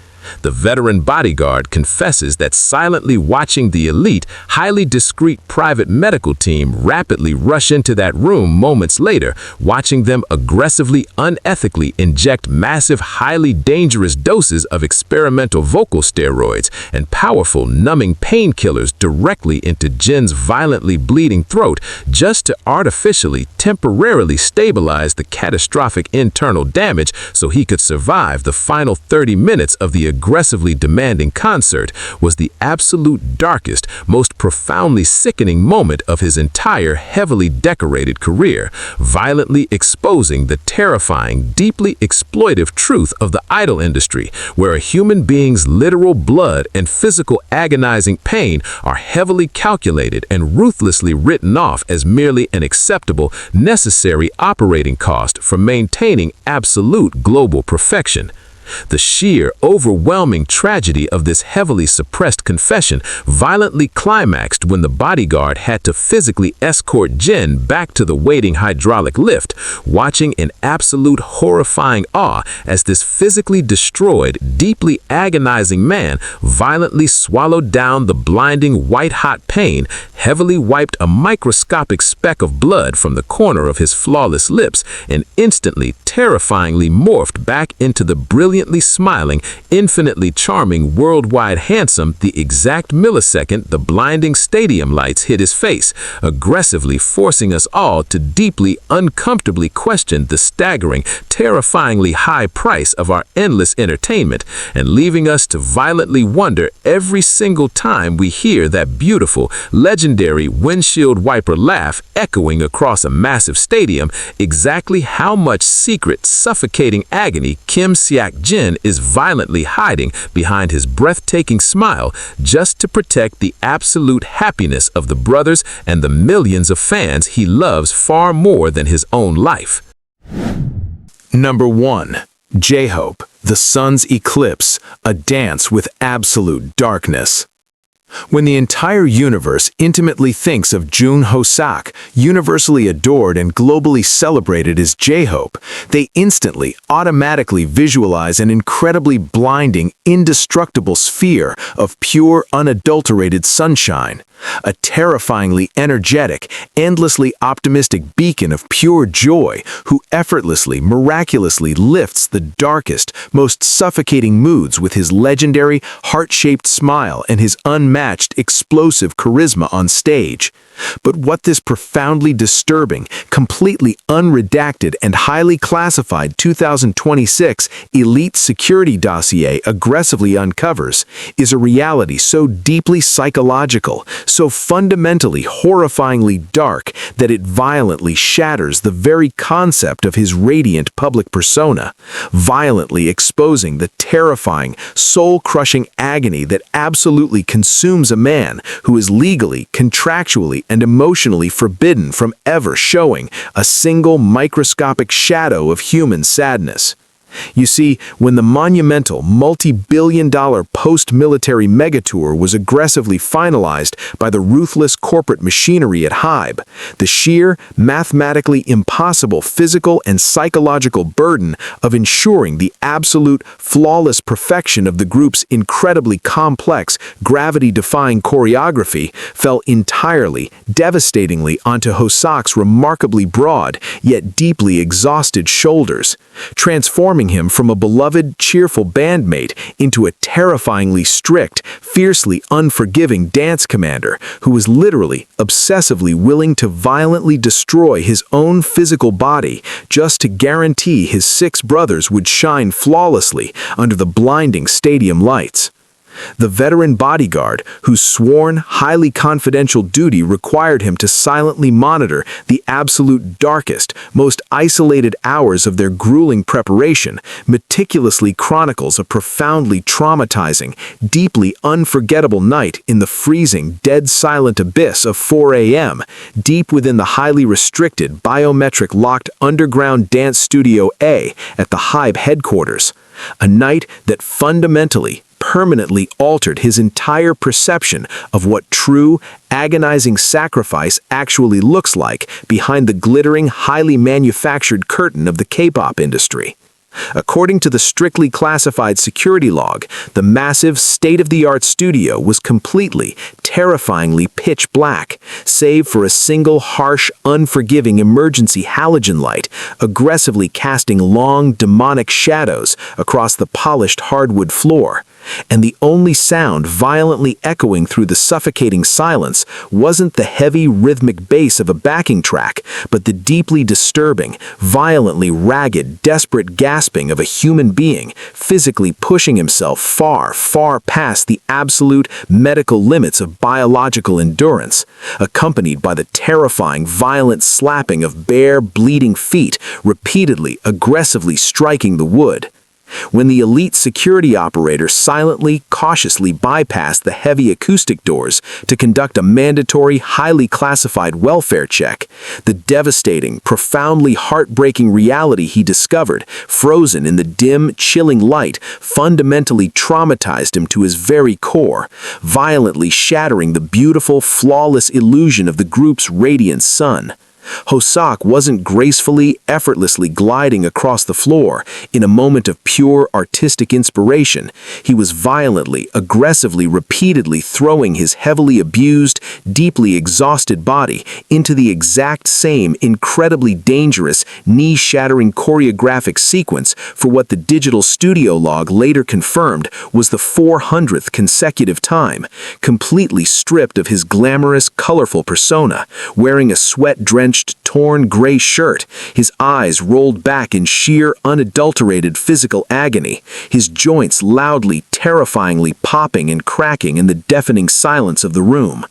The veteran bodyguard confesses that silently watching the elite, highly discreet private medical team rapidly rush into that room moments later, watching them aggressively, unethically inject massive, highly dangerous doses of experimental vocal steroids and powerful, numbing painkillers directly into Jin's violently bleeding throat just to artificially, temporarily stabilize the catastrophic internal damage so he could survive the final 30 minutes of the aggressively demanding concert, was the absolute darkest, most profoundly sickening moment of his entire heavily decorated career, violently exposing the terrifying, deeply exploitive truth of the idol industry, where a human being's literal blood and physical agonizing pain are heavily calculated and ruthlessly written off as merely an acceptable, necessary operating cost for maintaining absolute global perfection. The sheer, overwhelming tragedy of this heavily suppressed confession violently climaxed when the bodyguard had to physically escort Jin back to the waiting hydraulic lift, watching in absolute horrifying awe as this physically destroyed, deeply agonizing man violently swallowed down the blinding white-hot pain, heavily wiped a microscopic speck of blood from the corner of his flawless lips, and instantly, terrifyingly morphed back into the brilliantly smiling, infinitely charming, worldwide handsome the exact millisecond the blinding stadium lights hit his face, aggressively forcing us all to deeply, uncomfortably question the staggering, terrifyingly high price of our endless entertainment, and leaving us to violently wonder every single time we hear that beautiful, legendary windshield wiper laugh echoing across a massive stadium exactly how much secret, suffocating agony Kim Seok-jin is violently hiding behind his breathtaking smile just to protect the absolute happiness of the brothers and the millions of fans he loves far more than his own life. Number 1. J-Hope, The Sun's Eclipse, a dance with absolute darkness. When the entire universe intimately thinks of Jun Hoseok, universally adored and globally celebrated as J-Hope, they instantly, automatically visualize an incredibly blinding, indestructible sphere of pure, unadulterated sunshine. A terrifyingly energetic, endlessly optimistic beacon of pure joy who effortlessly, miraculously lifts the darkest, most suffocating moods with his legendary, heart-shaped smile and his unmatched, explosive charisma on stage. But what this profoundly disturbing, completely unredacted and highly classified 2026 elite security dossier aggressively uncovers is a reality so deeply psychological, so fundamentally horrifyingly dark that it violently shatters the very concept of his radiant public persona, violently exposing the terrifying, soul-crushing agony that absolutely consumes a man who is legally, contractually, and emotionally forbidden from ever showing a single microscopic shadow of human sadness. You see, when the monumental, multi-billion-dollar post-military megatour was aggressively finalized by the ruthless corporate machinery at HYBE, the sheer, mathematically impossible physical and psychological burden of ensuring the absolute, flawless perfection of the group's incredibly complex, gravity-defying choreography fell entirely, devastatingly onto Hoseok's remarkably broad, yet deeply exhausted shoulders, transforming him from a beloved, cheerful bandmate into a terrifyingly strict, fiercely unforgiving dance commander who was literally, obsessively willing to violently destroy his own physical body just to guarantee his 6 brothers would shine flawlessly under the blinding stadium lights. The veteran bodyguard, whose sworn, highly confidential duty required him to silently monitor the absolute darkest, most isolated hours of their grueling preparation, meticulously chronicles a profoundly traumatizing, deeply unforgettable night in the freezing, dead-silent abyss of 4 a.m., deep within the highly restricted, biometric-locked underground dance studio A at the HYBE headquarters. A night that fundamentally, permanently altered his entire perception of what true, agonizing sacrifice actually looks like behind the glittering, highly manufactured curtain of the K-pop industry. According to the strictly classified security log, the massive, state-of-the-art studio was completely, terrifyingly pitch black, save for a single harsh, unforgiving emergency halogen light, aggressively casting long, demonic shadows across the polished hardwood floor. And the only sound violently echoing through the suffocating silence wasn't the heavy rhythmic bass of a backing track, but the deeply disturbing, violently ragged, desperate gasping of a human being, physically pushing himself far, far past the absolute medical limits of biological endurance, accompanied by the terrifying, violent slapping of bare, bleeding feet, repeatedly, aggressively striking the wood. When the elite security operator silently, cautiously bypassed the heavy acoustic doors to conduct a mandatory, highly classified welfare check, the devastating, profoundly heartbreaking reality he discovered, frozen in the dim, chilling light, fundamentally traumatized him to his very core, violently shattering the beautiful, flawless illusion of the group's radiant sun. Hoseok wasn't gracefully, effortlessly gliding across the floor in a moment of pure artistic inspiration. He was violently, aggressively, repeatedly throwing his heavily abused, deeply exhausted body into the exact same incredibly dangerous, knee-shattering choreographic sequence for what the digital studio log later confirmed was the 400th consecutive time, completely stripped of his glamorous, colorful persona, wearing a sweat-drenched, torn gray shirt, his eyes rolled back in sheer, unadulterated physical agony, his joints loudly, terrifyingly popping and cracking in the deafening silence of the room.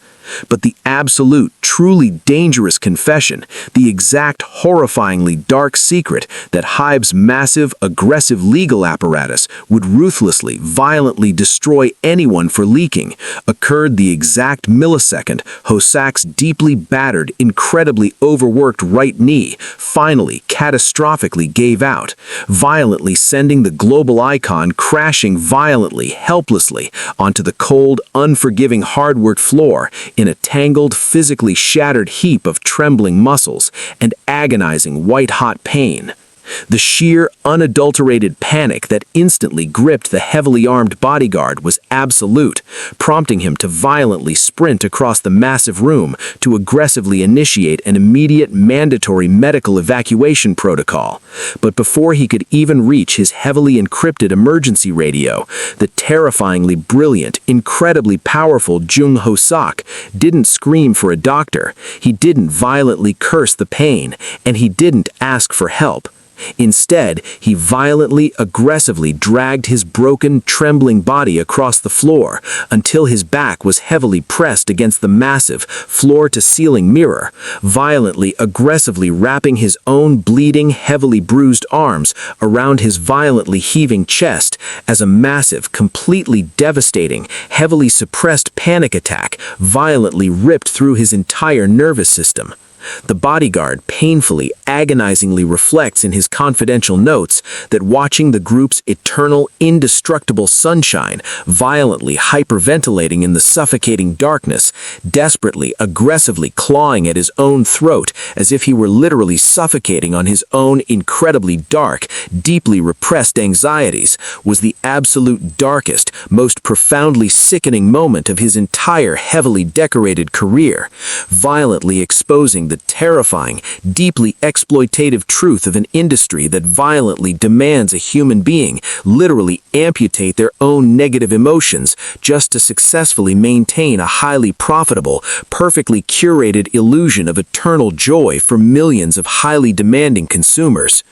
But the absolute, truly dangerous confession, the exact horrifyingly dark secret that HYBE's massive, aggressive legal apparatus would ruthlessly, violently destroy anyone for leaking, occurred the exact millisecond Hoseok's deeply battered, incredibly overworked right knee finally, catastrophically gave out, violently sending the global icon crashing violently, helplessly onto the cold, unforgiving hardwood floor in a tangled, physically shattered heap of trembling muscles and agonizing white-hot pain. The sheer, unadulterated panic that instantly gripped the heavily armed bodyguard was absolute, prompting him to violently sprint across the massive room to aggressively initiate an immediate mandatory medical evacuation protocol. But before he could even reach his heavily encrypted emergency radio, the terrifyingly brilliant, incredibly powerful Jung Hoseok didn't scream for a doctor, he didn't violently curse the pain, and he didn't ask for help. Instead, he violently, aggressively dragged his broken, trembling body across the floor until his back was heavily pressed against the massive, floor-to-ceiling mirror, violently, aggressively wrapping his own bleeding, heavily bruised arms around his violently heaving chest as a massive, completely devastating, heavily suppressed panic attack violently ripped through his entire nervous system. The bodyguard painfully, agonizingly reflects in his confidential notes that watching the group's eternal, indestructible sunshine violently hyperventilating in the suffocating darkness, desperately, aggressively clawing at his own throat as if he were literally suffocating on his own incredibly dark, deeply repressed anxieties, was the absolute darkest, most profoundly sickening moment of his entire heavily decorated career, violently exposing the terrifying, deeply exploitative truth of an industry that violently demands a human being literally amputate their own negative emotions just to successfully maintain a highly profitable, perfectly curated illusion of eternal joy for millions of highly demanding consumers.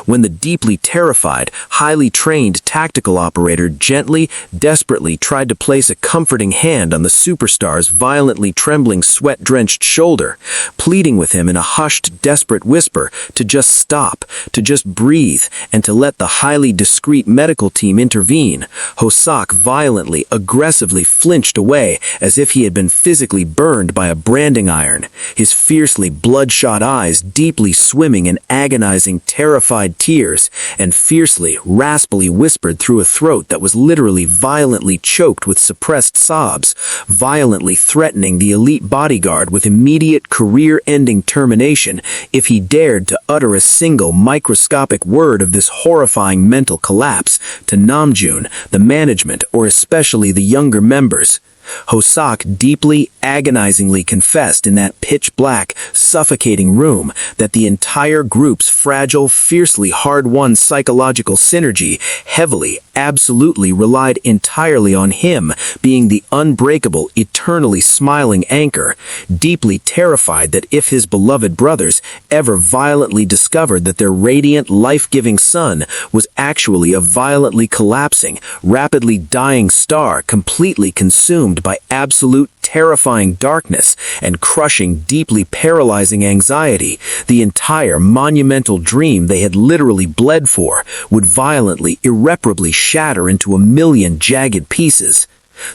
When the deeply terrified, highly trained tactical operator gently, desperately tried to place a comforting hand on the superstar's violently trembling, sweat-drenched shoulder, pleading with him in a hushed, desperate whisper to just stop, to just breathe, and to let the highly discreet medical team intervene, Hoseok violently, aggressively flinched away as if he had been physically burned by a branding iron, his fiercely bloodshot eyes deeply swimming in agonizing, terrified tears, and fiercely, raspily whispered through a throat that was literally violently choked with suppressed sobs, violently threatening the elite bodyguard with immediate career-ending termination if he dared to utter a single microscopic word of this horrifying mental collapse to Namjoon, the management, or especially the younger members. Hoseok deeply, agonizingly confessed in that pitch-black, suffocating room that the entire group's fragile, fiercely hard-won psychological synergy heavily, absolutely relied entirely on him being the unbreakable, eternally smiling anchor, deeply terrified that if his beloved brothers ever violently discovered that their radiant, life-giving sun was actually a violently collapsing, rapidly dying star completely consumed overwhelmed by absolute terrifying darkness and crushing, deeply paralyzing anxiety. The entire monumental dream they had literally bled for would violently, irreparably shatter into a million jagged pieces.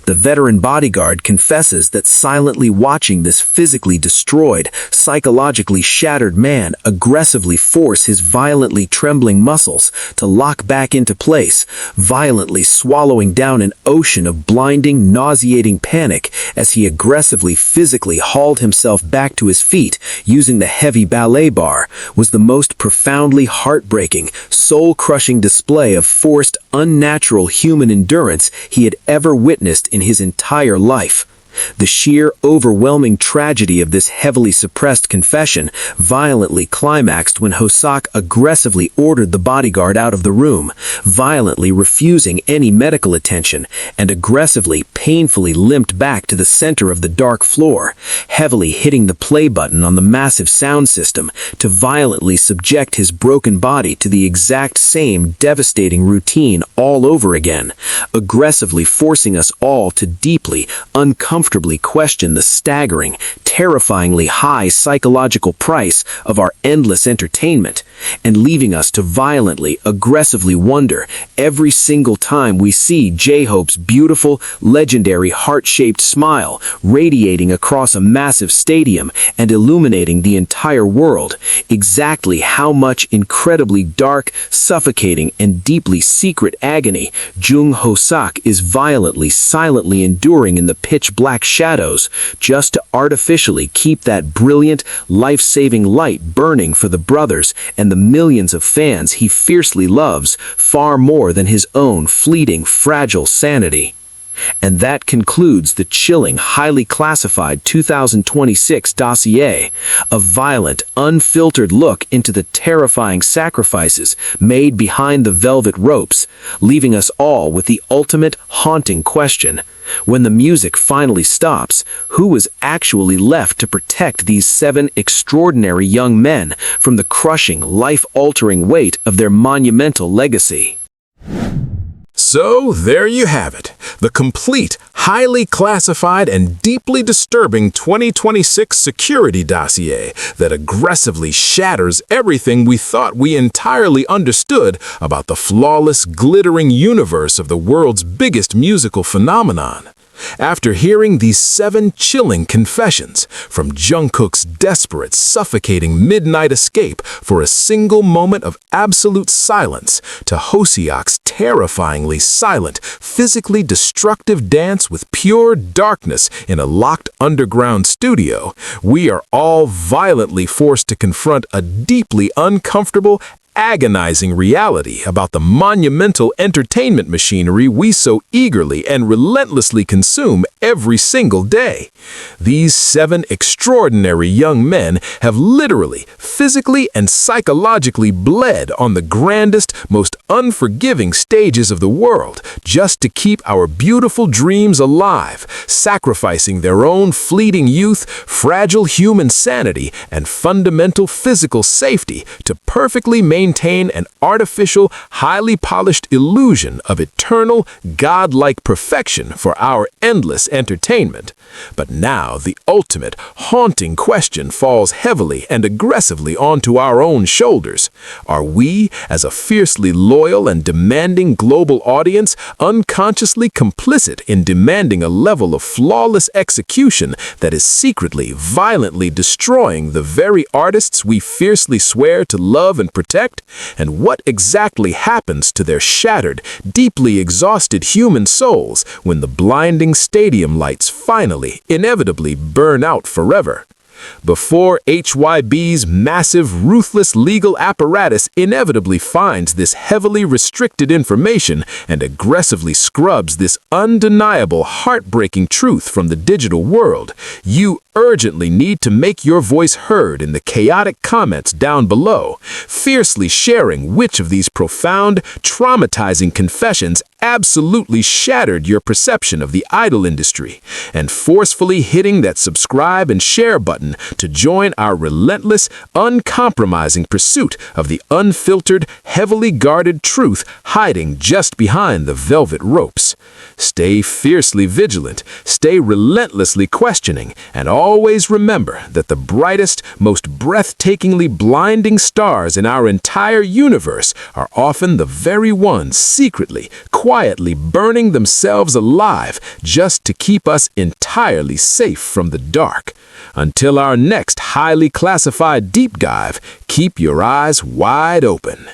The veteran bodyguard confesses that silently watching this physically destroyed, psychologically shattered man aggressively force his violently trembling muscles to lock back into place, violently swallowing down an ocean of blinding, nauseating panic as he aggressively physically hauled himself back to his feet using the heavy ballet bar, was the most profoundly heartbreaking, soul-crushing display of forced, unnatural human endurance he had ever witnessed in his entire life. The sheer, overwhelming tragedy of this heavily suppressed confession violently climaxed when Hosak aggressively ordered the bodyguard out of the room, violently refusing any medical attention, and aggressively, painfully limped back to the center of the dark floor, heavily hitting the play button on the massive sound system to violently subject his broken body to the exact same devastating routine all over again, aggressively forcing us all to deeply, uncomfortably question the staggering, terrifyingly high psychological price of our endless entertainment, and leaving us to violently, aggressively wonder every single time we see J-Hope's beautiful, legendary heart-shaped smile radiating across a massive stadium and illuminating the entire world, exactly how much incredibly dark, suffocating, and deeply secret agony Jung Hosak is violently, silently enduring in the pitch-black shadows just to artificially keep that brilliant, life-saving light burning for the brothers and the millions of fans he fiercely loves far more than his own fleeting, fragile sanity. And that concludes the chilling, highly classified 2026 dossier, a violent, unfiltered look into the terrifying sacrifices made behind the velvet ropes, leaving us all with the ultimate haunting question: when the music finally stops, who was actually left to protect these 7 extraordinary young men from the crushing, life-altering weight of their monumental legacy? So, there you have it, the complete, highly classified and deeply disturbing 2026 security dossier that aggressively shatters everything we thought we entirely understood about the flawless, glittering universe of the world's biggest musical phenomenon. After hearing these 7 chilling confessions, from Jungkook's desperate, suffocating midnight escape for a single moment of absolute silence, to Hosiak's terrifyingly silent, physically destructive dance with pure darkness in a locked underground studio, we are all violently forced to confront a deeply uncomfortable, agonizing reality about the monumental entertainment machinery we so eagerly and relentlessly consume every single day. These 7 extraordinary young men have literally, physically, and psychologically bled on the grandest, most unforgiving stages of the world just to keep our beautiful dreams alive, sacrificing their own fleeting youth, fragile human sanity, and fundamental physical safety to perfectly maintain an artificial, highly polished illusion of eternal, godlike perfection for our endless entertainment. But now the ultimate, haunting question falls heavily and aggressively onto our own shoulders. Are we, as a fiercely loyal and demanding global audience, unconsciously complicit in demanding a level of flawless execution that is secretly, violently destroying the very artists we fiercely swear to love and protect? And what exactly happens to their shattered, deeply exhausted human souls when the blinding stadium lights finally, inevitably burn out forever? Before HYBE's massive, ruthless legal apparatus inevitably finds this heavily restricted information and aggressively scrubs this undeniable, heartbreaking truth from the digital world, you urgently need to make your voice heard in the chaotic comments down below, fiercely sharing which of these profound, traumatizing confessions absolutely shattered your perception of the idol industry, and forcefully hitting that subscribe and share button in to join our relentless, uncompromising pursuit of the unfiltered, heavily guarded truth hiding just behind the velvet ropes. Stay fiercely vigilant, stay relentlessly questioning, and always remember that the brightest, most breathtakingly blinding stars in our entire universe are often the very ones secretly, quietly burning themselves alive just to keep us entirely safe from the dark. Until our next highly classified deep dive, keep your eyes wide open.